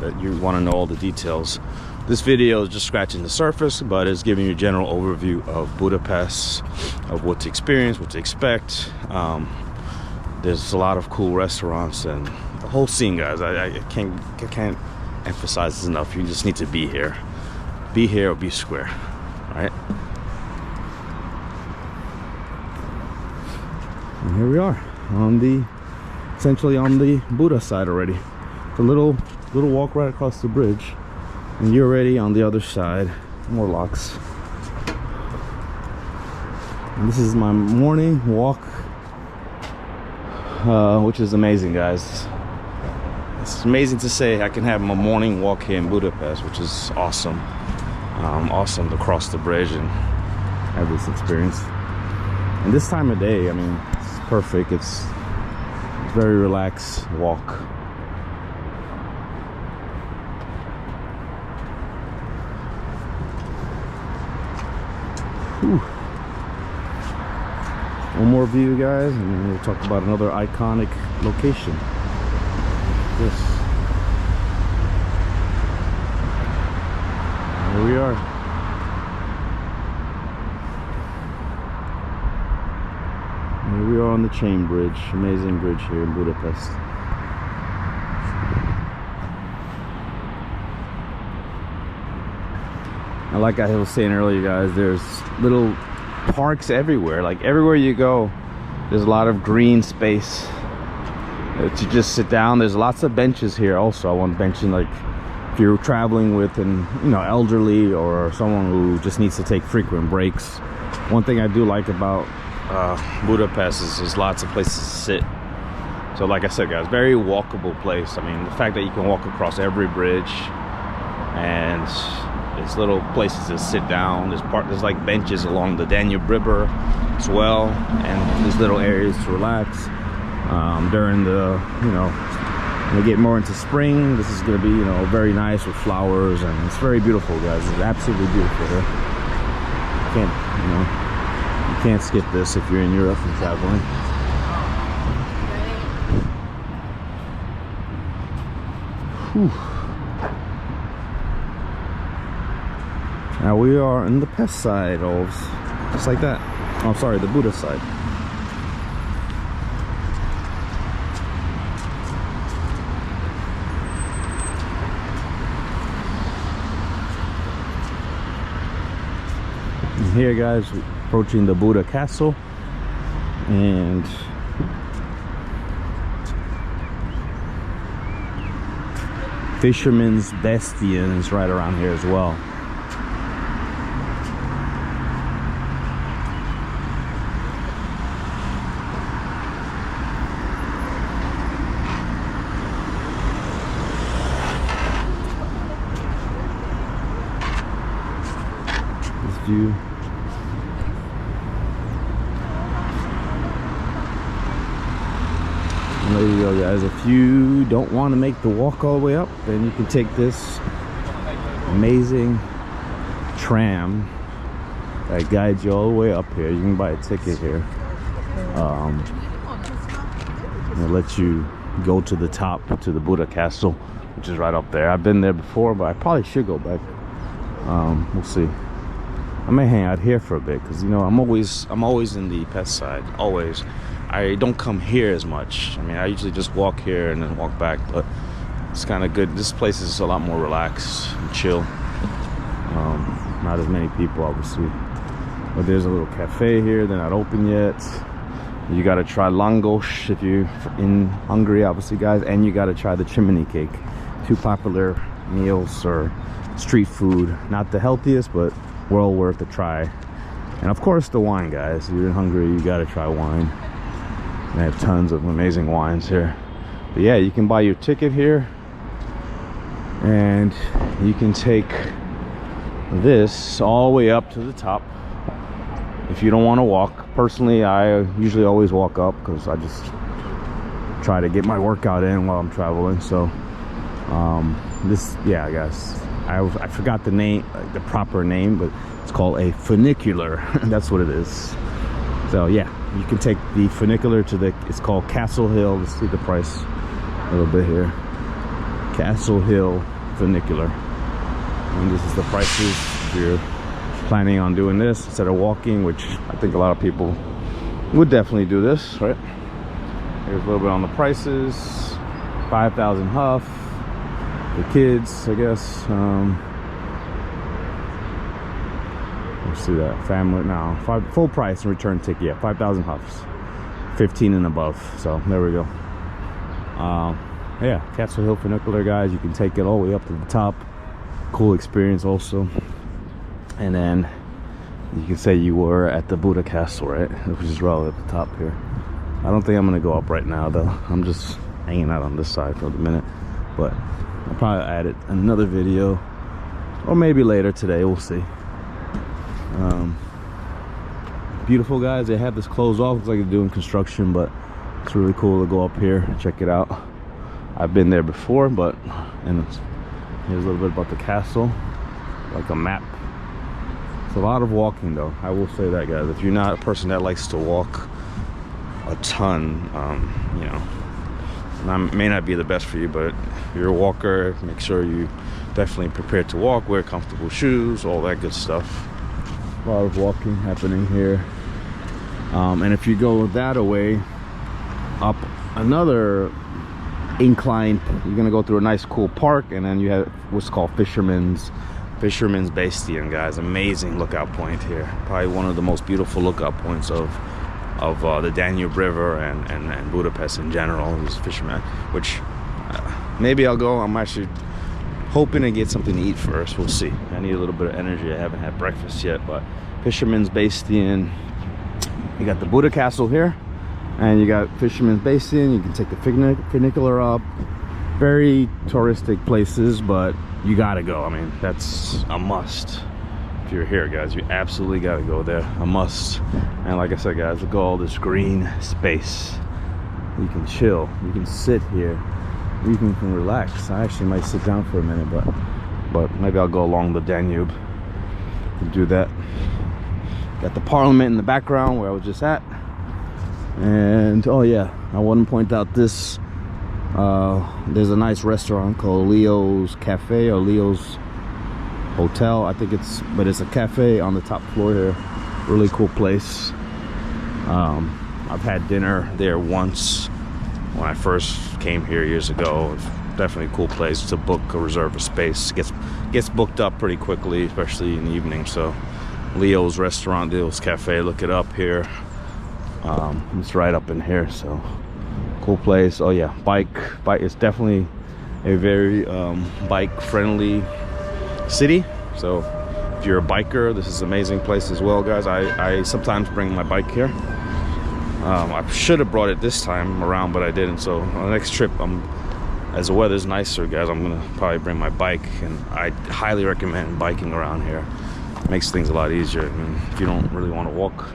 want to know all the details. This video is just scratching the surface, but it's giving you a general overview of Budapest, of what to experience, what to expect. There's a lot of cool restaurants and the whole scene, guys. I can't emphasize this enough. You just need to be here or be square, right? And here we are essentially on the Buda side already. It's a little walk right across the bridge, and you're already on the other side. More locks. And this is my morning walk, which is amazing, guys. It's amazing to say I can have my morning walk here in Budapest, which is awesome. Awesome to cross the bridge and have this experience. And this time of day, I mean, it's perfect. It's very relaxed walk. Whew. One more view, guys, and then we'll talk about another iconic location. This. Here we are. Here we are on the chain bridge. Amazing bridge here in Budapest. And like I was saying earlier, guys, there's little parks everywhere. Like everywhere you go, there's a lot of green space to just sit down. There's lots of benches here also. I want to mention, like, if you're traveling with an elderly or someone who just needs to take frequent breaks. One thing I do like about Budapest is there's lots of places to sit. So like I said, guys, very walkable place. I mean, the fact that you can walk across every bridge, and there's little places to sit down. There's like benches along the Danube River as well, and there's little areas to relax. During the, when we get more into spring, this is going to be, very nice with flowers, and it's very beautiful, guys. It's absolutely beautiful here. You can't skip this if you're in Europe and traveling. Whew. Now we are on the Pest side of, just like that. Oh, sorry, the Buda side. And here, guys, approaching the Buda Castle, and Fisherman's Bastion is right around here as well. This view. And there you go, guys. If you don't want to make the walk all the way up, then you can take this amazing tram that guides you all the way up here. You can buy a ticket here. It lets you go to the top, to the Buda Castle, which is right up there. I've been there before, but I probably should go back. We'll see. I may hang out here for a bit because, you know, I'm always in the Pest side, always. I don't come here as much. I mean, I usually just walk here and then walk back, but it's kind of good. This place is a lot more relaxed and chill. Not as many people, obviously. But there's a little cafe here. They're not open yet. You got to try langos if you're in Hungary, obviously, guys. And you got to try the chimney cake. 2 popular meals or street food. Not the healthiest, but well worth a try. And of course, the wine, guys. If you're in Hungary, you got to try wine. They have tons of amazing wines here. But yeah, you can buy your ticket here and you can take this all the way up to the top if you don't want to walk. Personally, I usually always walk up because I just try to get my workout in while I'm traveling. So yeah, guys, I forgot the name, the proper name, but it's called a funicular. That's what it is. So yeah, you can take the funicular to the, it's called Castle Hill. Let's see the price a little bit here. Castle Hill funicular. And this is the prices if you're planning on doing this instead of walking, which I think a lot of people would definitely do this, right? Here's a little bit on the prices. 5,000 Huff. The kids, I guess. Let's see that family now. Full price and return ticket. Yeah, 5,000 Huffs. 15 and above. So there we go. Yeah, Castle Hill funicular, guys. You can take it all the way up to the top. Cool experience also. And then you can say you were at the Buda Castle, right? Which is right at the top here. I don't think I'm gonna go up right now though. I'm just hanging out on this side for the minute. But I'll probably add it in another video, or maybe later today. We'll see. Beautiful, guys. They have this closed off. Looks like they're doing construction, but it's really cool to go up here and check it out. I've been there before, but and here's a little bit about the castle, like a map. It's a lot of walking though, I will say that, guys. If you're not a person that likes to walk a ton, you know, may not be the best for you, but if you're a walker, make sure you definitely prepared to walk, wear comfortable shoes, all that good stuff. A lot of walking happening here. And if you go that way up another incline, you're gonna go through a nice cool park, and then you have what's called Fisherman's Bastion, guys. Amazing lookout point here. Probably one of the most beautiful lookout points of the Danube River and Budapest in general is Fisherman, which maybe I'll go. I'm actually hoping to get something to eat first. We'll see. I need a little bit of energy. I haven't had breakfast yet, but Fisherman's Bastion. You got the Buda Castle here, and you got Fisherman's Bastion. You can take the funicular up. Very touristic places, but you gotta go. I mean, that's a must. If you're here, guys, you absolutely gotta go there. A must. And like I said, guys, look at all this green space. You can chill. You can sit here. You can relax. I actually might sit down for a minute, but maybe I'll go along the Danube and do that. Got the Parliament in the background where I was just at. And oh yeah, I want to point out this. There's a nice restaurant called Leo's Cafe or Leo's Hotel, I think but it's a cafe on the top floor here. Really cool place. I've had dinner there once when I first came here years ago. It's definitely a cool place to book or reserve a space. Gets booked up pretty quickly, especially in the evening. So Leo's restaurant, Leo's Cafe, look it up here. It's right up in here, so cool place. Oh yeah, bike. It's definitely a very bike friendly city. So if you're a biker, this is an amazing place as well, guys. I sometimes bring my bike here. I should have brought it this time around, but I didn't. So on the next trip, as the weather's nicer, guys, I'm gonna probably bring my bike, and I highly recommend biking around here. It makes things a lot easier. I mean, if you don't really want to walk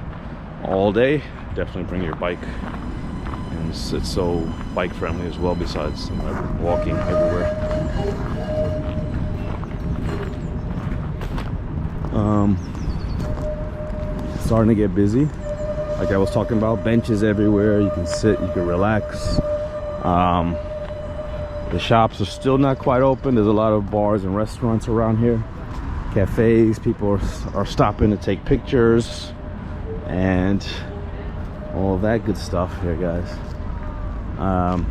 all day, definitely bring your bike. And it's so bike friendly as well, besides walking everywhere. Starting to get busy. Like I was talking about, benches everywhere. You can sit, you can relax. The shops are still not quite open. There's a lot of bars and restaurants around here, cafes. People are stopping to take pictures and all of that good stuff here, guys. A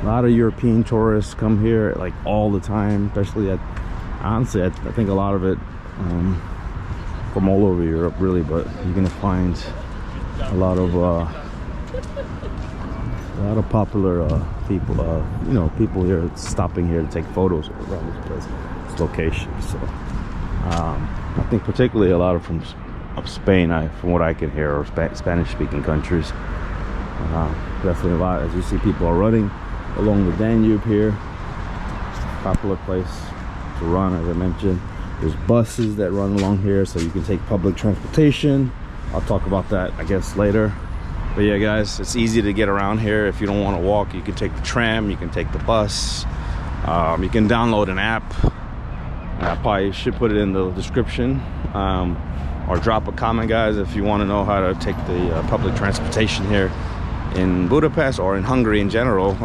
lot of European tourists come here like all the time, especially honestly, I think a lot of it from all over Europe, really. But you're gonna find a lot of popular people, you know, people here stopping here to take photos around this place, this location. So I think particularly a lot of from Spain, from what I can hear, or Spanish-speaking countries. Definitely a lot. As you see, people are running along the Danube here. It's a popular place to run, as I mentioned. There's buses that run along here, so you can take public transportation. I'll talk about that, I guess, later. But yeah, guys, it's easy to get around here. If you don't want to walk, you can take the tram, you can take the bus. You can download an app. I probably should put it in the description. Or drop a comment, guys, if you want to know how to take the public transportation here in Budapest or in Hungary in general.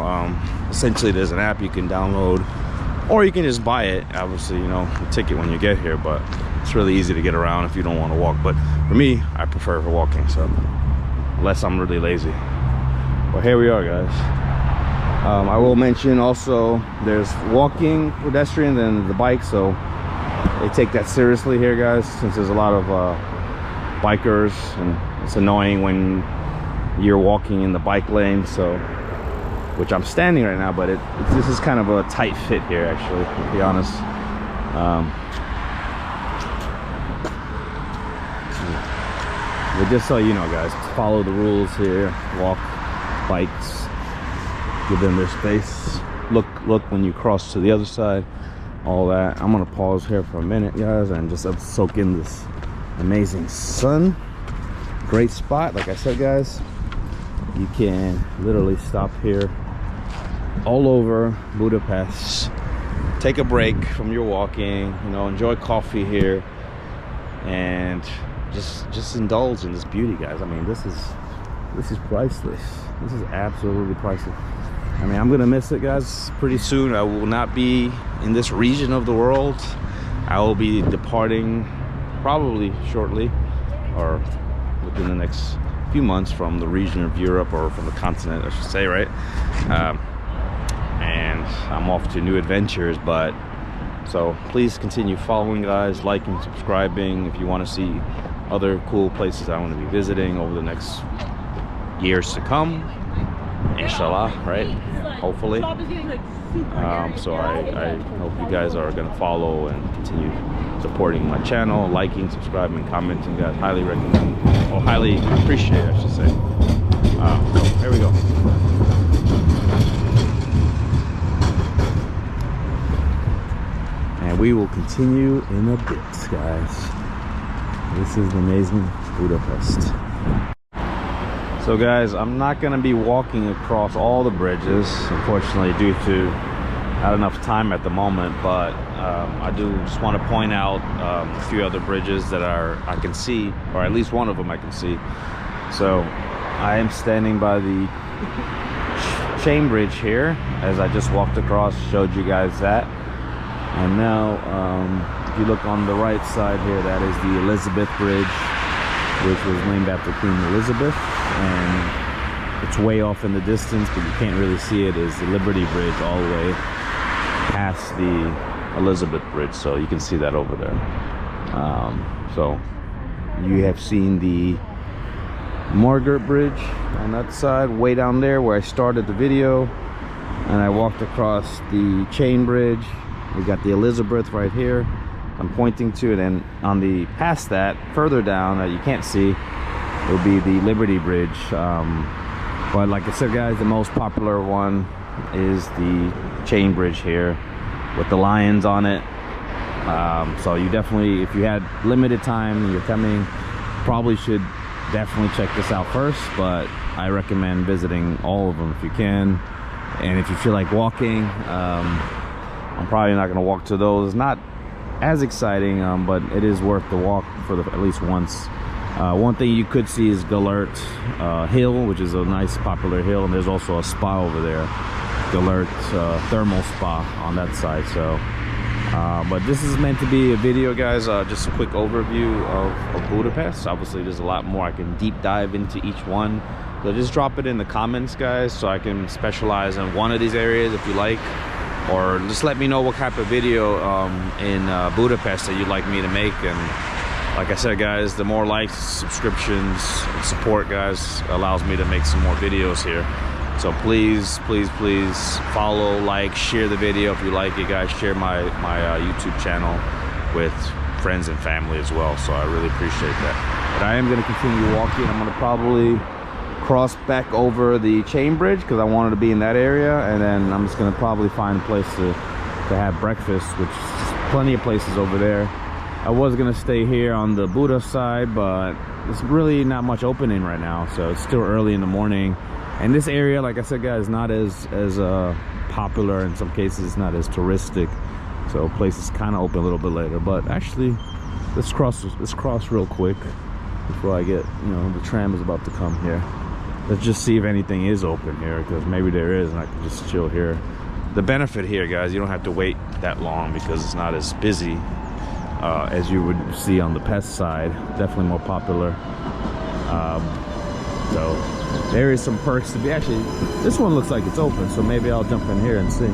Essentially, there's an app you can download, or you can just buy it. Obviously, you know, the ticket when you get here, but it's really easy to get around if you don't want to walk. But for me, I prefer walking, so unless I'm really lazy. Well, here we are, guys. I will mention also there's walking, pedestrian, and the bike, so they take that seriously here, guys, since there's a lot of bikers, and it's annoying when you're walking in the bike lane. So, which I'm standing right now, but this is kind of a tight fit here, actually, to be honest. But just so you know, guys, follow the rules here. Walk, bikes, give them their space. Look when you cross to the other side. All that. I'm gonna pause here for a minute, guys, and just soak in this amazing sun. Great spot, like I said, guys. You can literally stop here all over Budapest, take a break from your walking, you know, enjoy coffee here, and just indulge in this beauty, guys. I mean, this is priceless. This is absolutely priceless. I mean, I'm gonna miss it, guys, pretty soon. I will not be in this region of the world. I will be departing probably shortly, or within the next few months, from the region of Europe, or from the continent, I should say, right? And I'm off to new adventures. But so please continue following, guys, liking, subscribing if you want to see other cool places I want to be visiting over the next years to come, inshallah, right? Hopefully. So I hope you guys are going to follow and continue supporting my channel, liking, subscribing, commenting, guys. Highly recommend, or highly appreciate, I should say. So here we go. And we will continue in a bit, guys. This is amazing Budapest. So guys, I'm not going to be walking across all the bridges, unfortunately, due to not enough time at the moment, but I do just want to point out a few other bridges that I can see, or at least one of them I can see. So I am standing by the chain bridge here, as I just walked across, showed you guys that. And now if you look on the right side here, that is the Elizabeth Bridge, which was named after Queen Elizabeth. And it's way off in the distance, but you can't really see it, is the Liberty Bridge all the way past the Elizabeth Bridge, so you can see that over there. So you have seen the Margaret Bridge on that side, way down there where I started the video. and I walked across the chain bridge. We got the Elizabeth right here I'm pointing to, and then on the past that, further down, you can't see, will be the Liberty Bridge. But like I said, guys, the most popular one is the chain bridge here with the lions on it. So you definitely, if you had limited time and you're coming, probably should definitely check this out first, but I recommend visiting all of them if you can. And if you feel like walking, I'm probably not going to walk to those. Not as exciting, but it is worth the walk for at least once. One thing you could see is Galert Hill, which is a nice popular hill, and there's also a spa over there, Galert thermal spa on that side. So but this is meant to be a video, guys, just a quick overview of Budapest. Obviously there's a lot more I can deep dive into each one, so just drop it in the comments, guys, so I can specialize in one of these areas if you like, or just let me know what type of video in Budapest that you'd like me to make. And like I said, guys, the more likes, subscriptions, and support, guys, allows me to make some more videos here. So please, please, please follow, like, share the video if you like it, guys. Share my YouTube channel with friends and family as well. So I really appreciate that. But I am going to continue walking. I'm going to probably cross back over the chain bridge because I wanted to be in that area, and then I'm just going to probably find a place to have breakfast, which is plenty of places over there. I was going to stay here on the Buda side, but it's really not much opening right now, so it's still early in the morning. And this area, like I said, guys, not as popular. In some cases, it's not as touristic, so places kind of open a little bit later. But actually, let's cross real quick before I get, you know, the tram is about to come here. Let's just see if anything is open here, because maybe there is, and I can just chill here. The benefit here, guys, you don't have to wait that long because it's not as busy as you would see on the Pest side. Definitely more popular. So there is some perks to be. Actually, this one looks like it's open, so maybe I'll jump in here and see.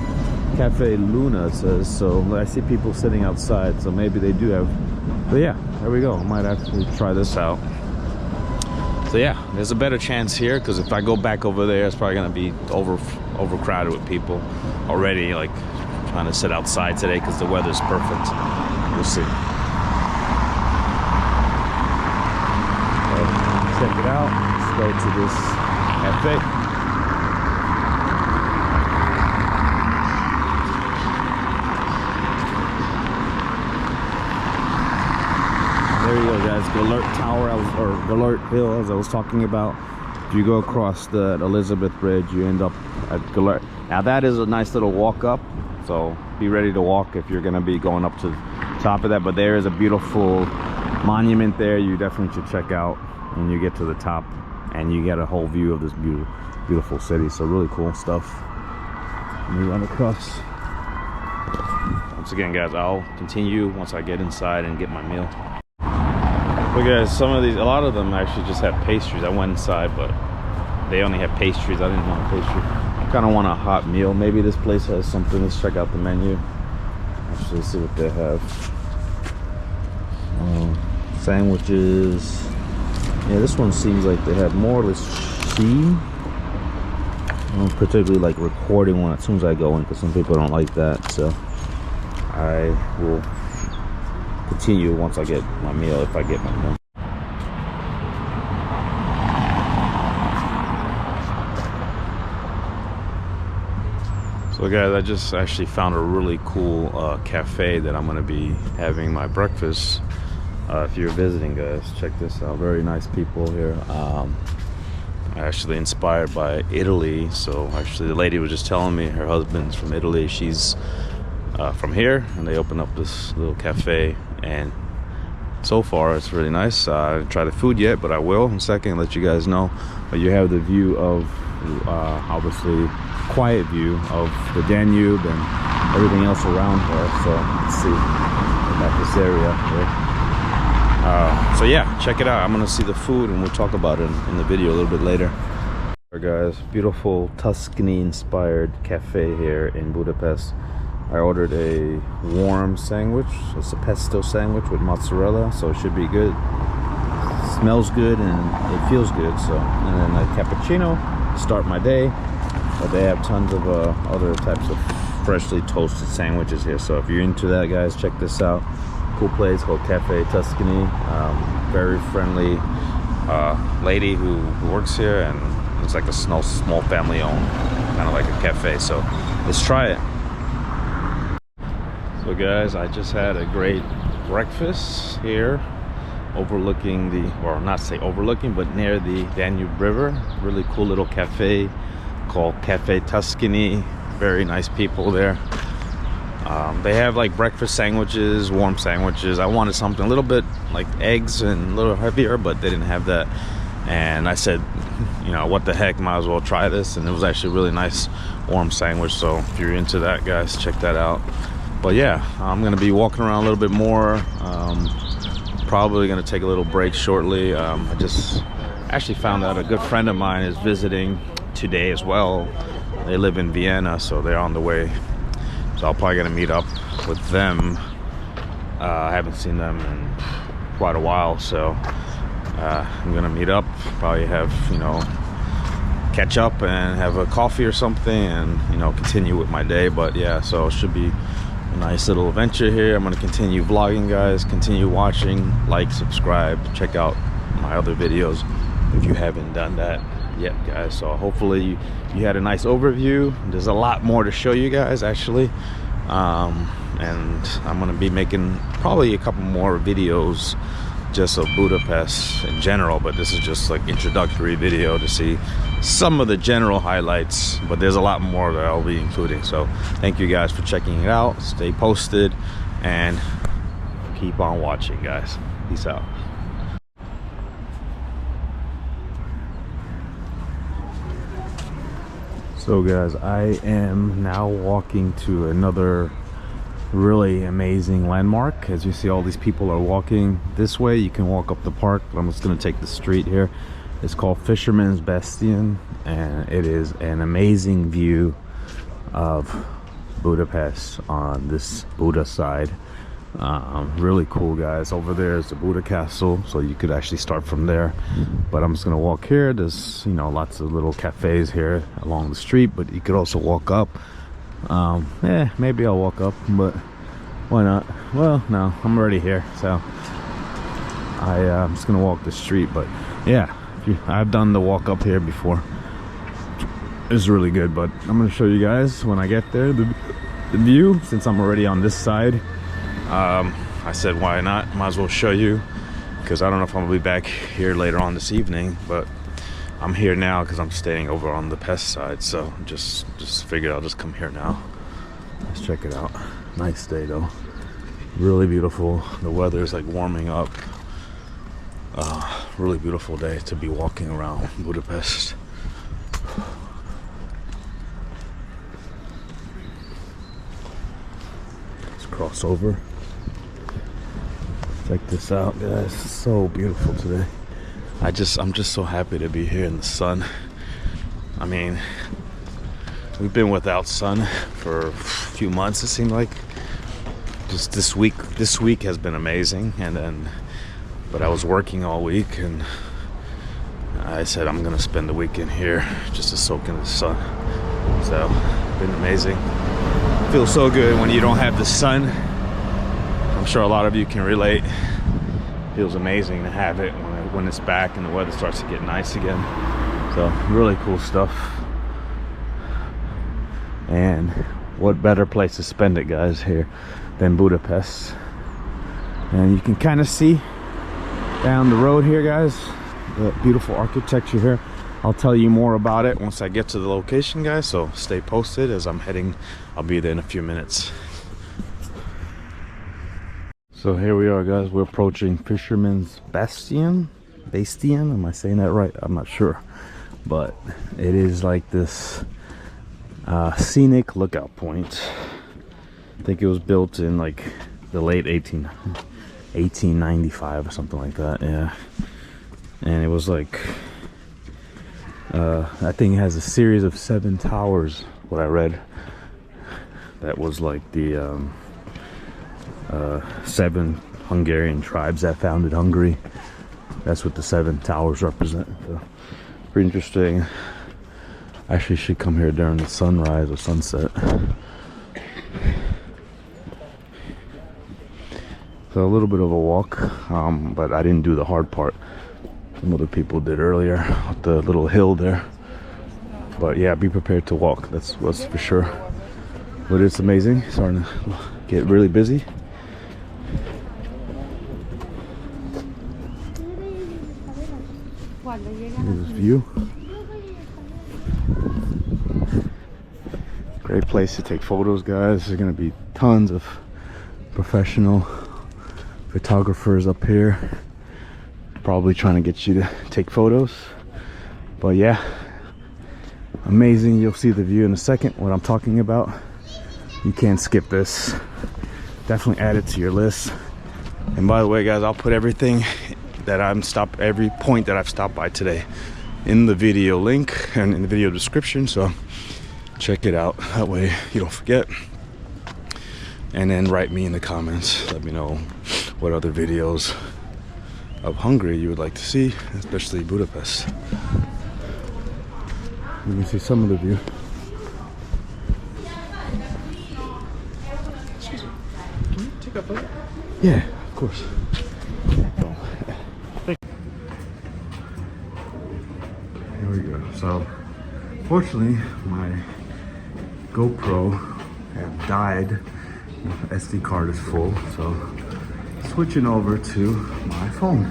Cafe Luna says so. I see people sitting outside, so maybe they do have. But yeah, there we go. I might actually try this out. So yeah, there's a better chance here, because if I go back over there, it's probably gonna be overcrowded with people already, like trying to sit outside today because the weather's perfect. We'll see. So, check it out. Let's go to this cafe. There you go, guys. Galert Tower, or Galert Hill, as I was talking about. If you go across the Elizabeth Bridge, you end up at Galert. Now that is a nice little walk up, so be ready to walk if you're going to be going up to the top of that. But there is a beautiful monument there you definitely should check out when you get to the top, and you get a whole view of this beautiful city. So really cool stuff. And we run across. Once again, guys, I'll continue once I get inside and get my meal. But guys, some of these, a lot of them actually just have pastries. I went inside, but they only have pastries. I didn't want a pastry. I kind of want a hot meal. Maybe this place has something. Let's check out the menu. Actually, see what they have. Sandwiches. Yeah, this one seems like they have more. Let's see. I don't particularly like recording one as soon as I go in, because some people don't like that. So I will continue once I get my meal, if I get my meal. So guys, I just actually found a really cool cafe that I'm going to be having my breakfast. If you're visiting, guys, check this out. Very nice people here. Actually inspired by Italy. So actually the lady was just telling me her husband's from Italy. She's from here, and they opened up this little cafe, and so far it's really nice. I haven't tried the food yet, but I will in a second, let you guys know. But you have the view of obviously quiet view of the Danube and everything else around her. So let's see about this area here. So yeah, check it out. I'm gonna see the food and we'll talk about it in the video a little bit later. Alright guys, beautiful Tuscany inspired cafe here in Budapest. I ordered a warm sandwich. It's a pesto sandwich with mozzarella, so it should be good. It smells good and it feels good. So, and then a cappuccino to start my day. but they have tons of other types of freshly toasted sandwiches here. So if you're into that, guys, check this out. Cool place called Cafe Tuscany. Very friendly lady who works here, and it's like a small family owned, kind of like a cafe. So let's try it. So guys, I just had a great breakfast here overlooking the, or not say overlooking, but near the Danube River. Really cool little cafe called Cafe Tuscany. Very nice people there. They have like breakfast sandwiches, warm sandwiches. I wanted something a little bit like eggs and a little heavier, but they didn't have that. And I said, you know, what the heck, might as well try this. And it was actually a really nice warm sandwich. So if you're into that, guys, check that out. But yeah, I'm gonna be walking around a little bit more. Probably gonna take a little break shortly. I just actually found out a good friend of mine is visiting today as well. They live in Vienna, so they're on the way. So I'm probably gonna meet up with them. I haven't seen them in quite a while, so I'm gonna meet up, probably have, you know, catch up and have a coffee or something, and, you know, continue with my day. But yeah, so it should be a nice little adventure here. I'm gonna continue vlogging, guys. Continue watching, like, subscribe, check out my other videos if you haven't done that yet, guys. So hopefully you had a nice overview. There's a lot more to show you guys, actually, and I'm gonna be making probably a couple more videos just of Budapest in general, but this is just like introductory video to see some of the general highlights, but there's a lot more that I'll be including. So thank you guys for checking it out. Stay posted and keep on watching, guys. Peace out. So guys, I am now walking to another really amazing landmark. As you see, all these people are walking this way. You can walk up the park, but I'm just going to take the street here. It's called Fisherman's Bastion, and it is an amazing view of Budapest on this Buda side. Really cool, guys. Over there is the Buda Castle, so you could actually start from there, but I'm just gonna walk here. There's, you know, lots of little cafes here along the street, but you could also walk up. Maybe I'll walk up, but why not? Well, no, I'm already here, so I'm just gonna walk the street. But yeah, I've done the walk up here before. It's really good, but I'm gonna show you guys when I get there the view, since I'm already on this side. I said, why not? Might as well show you, because I don't know if I'm gonna be back here later on this evening, but I'm here now because I'm staying over on the Pest side. So just figured I'll just come here now. Let's check it out. Nice day though, really beautiful. The weather is like warming up. Really beautiful day to be walking around Budapest. Let's cross over. Check this out, guys. It's so beautiful today. I'm just so happy to be here in the sun. I mean, we've been without sun for a few months, it seemed like. Just this week has been amazing, but I was working all week, and I said I'm gonna spend the weekend here just to soak in the sun. So it's been amazing. It feels so good when you don't have the sun. I'm sure a lot of you can relate. It feels amazing to have it when it's back and the weather starts to get nice again. So really cool stuff. And what better place to spend it, guys, here than Budapest. And you can kind of see down the road here, guys, the beautiful architecture here. I'll tell you more about it once I get to the location, guys, so stay posted as I'm heading. I'll be there in a few minutes. So here we are, guys. We're approaching Fisherman's Bastion. Am I saying that right? I'm not sure, but it is like this scenic lookout point. I think it was built in like the late 1895 or something like that. Yeah, and it was like I think it has a series of 7 towers, what I read. That was like the 7 Hungarian tribes that founded Hungary. That's what the 7 towers represent. So, pretty interesting. Actually should come here during the sunrise or sunset. So a little bit of a walk, but I didn't do the hard part. Some other people did earlier with the little hill there. But yeah, be prepared to walk, that's for sure. But it's amazing, starting to get really busy. Look at this view. Great place to take photos, guys. There's gonna be tons of professional photographers up here, probably trying to get you to take photos. But yeah, amazing. You'll see the view in a second, what I'm talking about. You can't skip this. Definitely add it to your list. And by the way, guys, I'll put everything that every point that I've stopped by today in the video link and in the video description, so check it out, that way you don't forget. And then write me in the comments, let me know what other videos of Hungary you would like to see, especially Budapest. You can see some of the view. Excuse me, can you take a photo? Yeah, of course. Here we go. So, fortunately, my GoPro had died. The SD card is full, so switching over to my phone.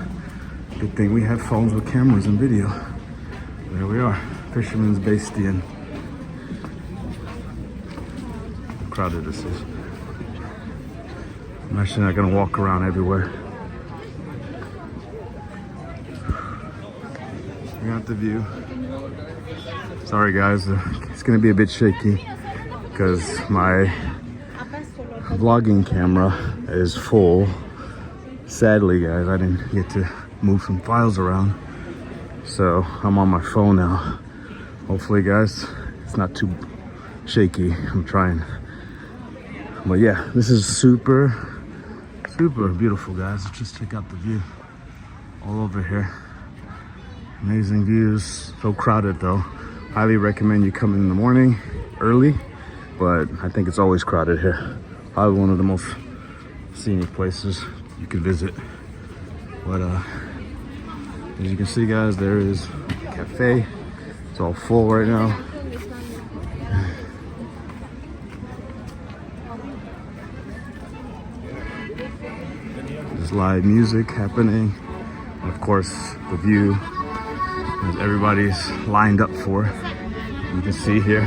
Good thing we have phones with cameras and video. There we are, Fisherman's Bastion. How crowded this is. I'm actually not gonna walk around everywhere. We got the view. Sorry guys, it's gonna be a bit shaky because my vlogging camera is full. Sadly guys, I didn't get to move some files around, so I'm on my phone now. Hopefully guys, it's not too shaky. I'm trying. But yeah, this is super beautiful guys. Just check out the view all over here. Amazing views. So crowded though. Highly recommend you come in the morning early, but I think it's always crowded here. Probably one of the most scenic places you could visit. But as you can see guys, there is a cafe. It's all full right now. There's live music happening. And of course, the view as everybody's lined up for. You can see here.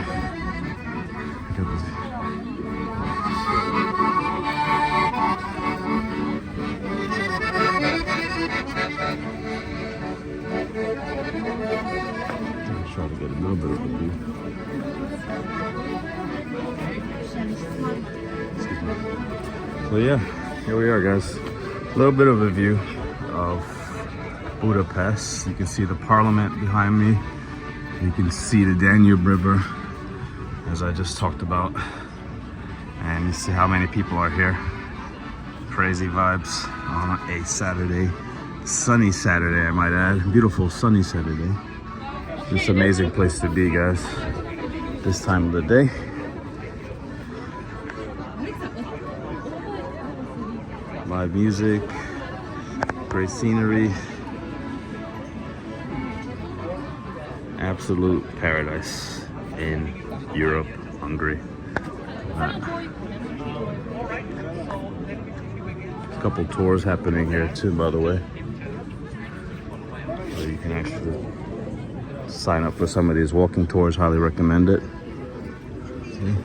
Look at this. I'll try to get a little bit of a view. Excuse me. So yeah, here we are guys. A little bit of a view of Budapest. You can see the Parliament behind me. You can see the Danube River, as I just talked about. And you see how many people are here. Crazy vibes on a Saturday. Sunny Saturday, I might add. Beautiful sunny Saturday. Just amazing place to be, guys. This time of the day. Live music. Great scenery. Absolute paradise in Europe, Hungary. A couple tours happening here too, by the way. So you can actually sign up for some of these walking tours. Highly recommend it. See?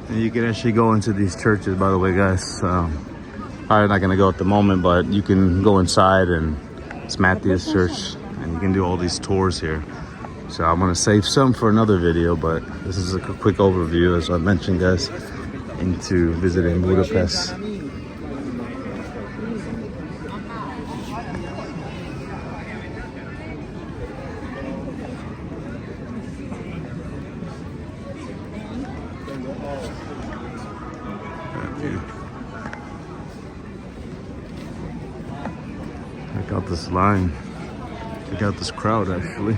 And you can actually go into these churches, by the way, guys. Probably not gonna go at the moment, but you can go inside, and it's Matthew's church, and you can do all these tours here. So I'm gonna save some for another video, but this is a quick overview, as I mentioned, guys, into visiting Budapest. Check out this line. Check out this crowd, actually.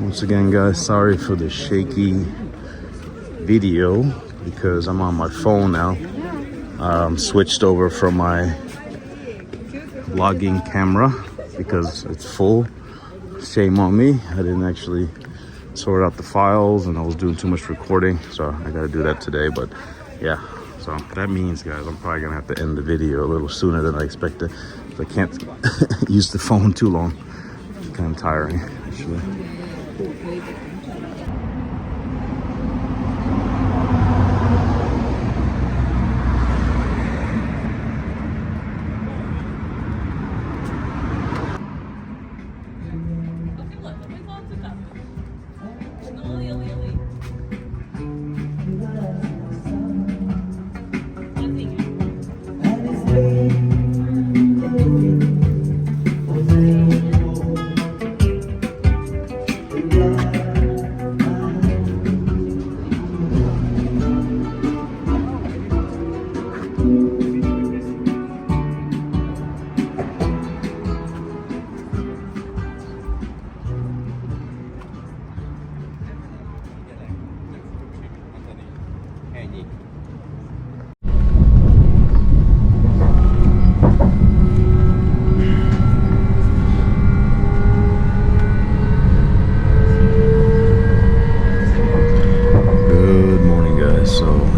Once again, guys, sorry for the shaky video because I'm on my phone now. Switched over from my vlogging camera because it's full. Shame on me. I didn't actually sort out the files and I was doing too much recording, so I gotta do that today. But yeah, so that means, guys, I'm probably gonna have to end the video a little sooner than I expected. I can't use the phone too long. It's kind of tiring, actually.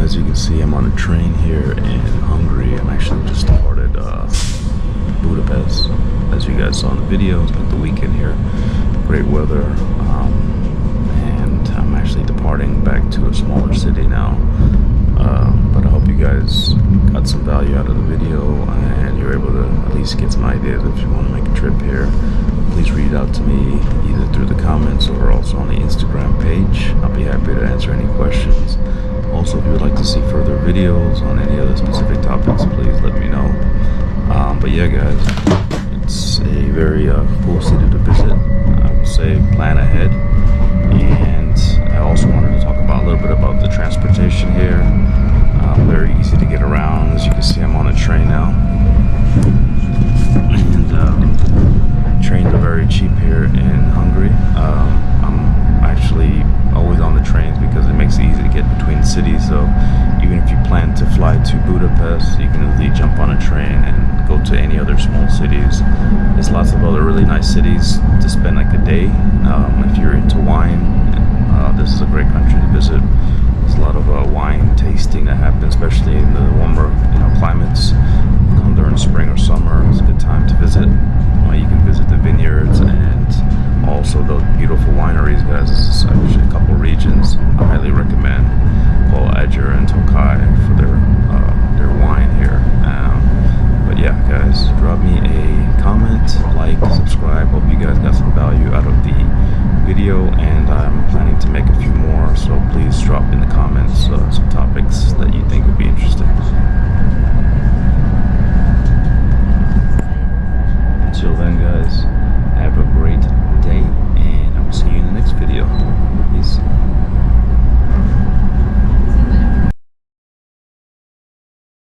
As you can see, I'm on a train here in Hungary. I'm actually just departed Budapest. As you guys saw in the video, spent the weekend here. Great weather. And I'm actually departing back to a smaller city now. But I hope you guys got some value out of the video and you're able to at least get some ideas if you want to make a trip here. Please reach out to me either through the comments or also on the Instagram page. I'll be happy to answer any questions. Also, if you would like to see further videos on any other specific topics, please let me know. But yeah, guys, it's a very cool city to visit. I would say plan ahead. And I also wanted to talk about a little bit about the transportation here. Very easy to get around. As you can see, I'm on a train now. And trains are very cheap here in Hungary. I'm actually always on the trains because it makes it easy to get between cities. So even if you plan to fly to Budapest, you can easily jump on a train and go to any other small cities. There's lots of other really nice cities to spend like a day. If you're into wine, this is a great country to visit. There's a lot of wine tasting that happens, especially in the warmer,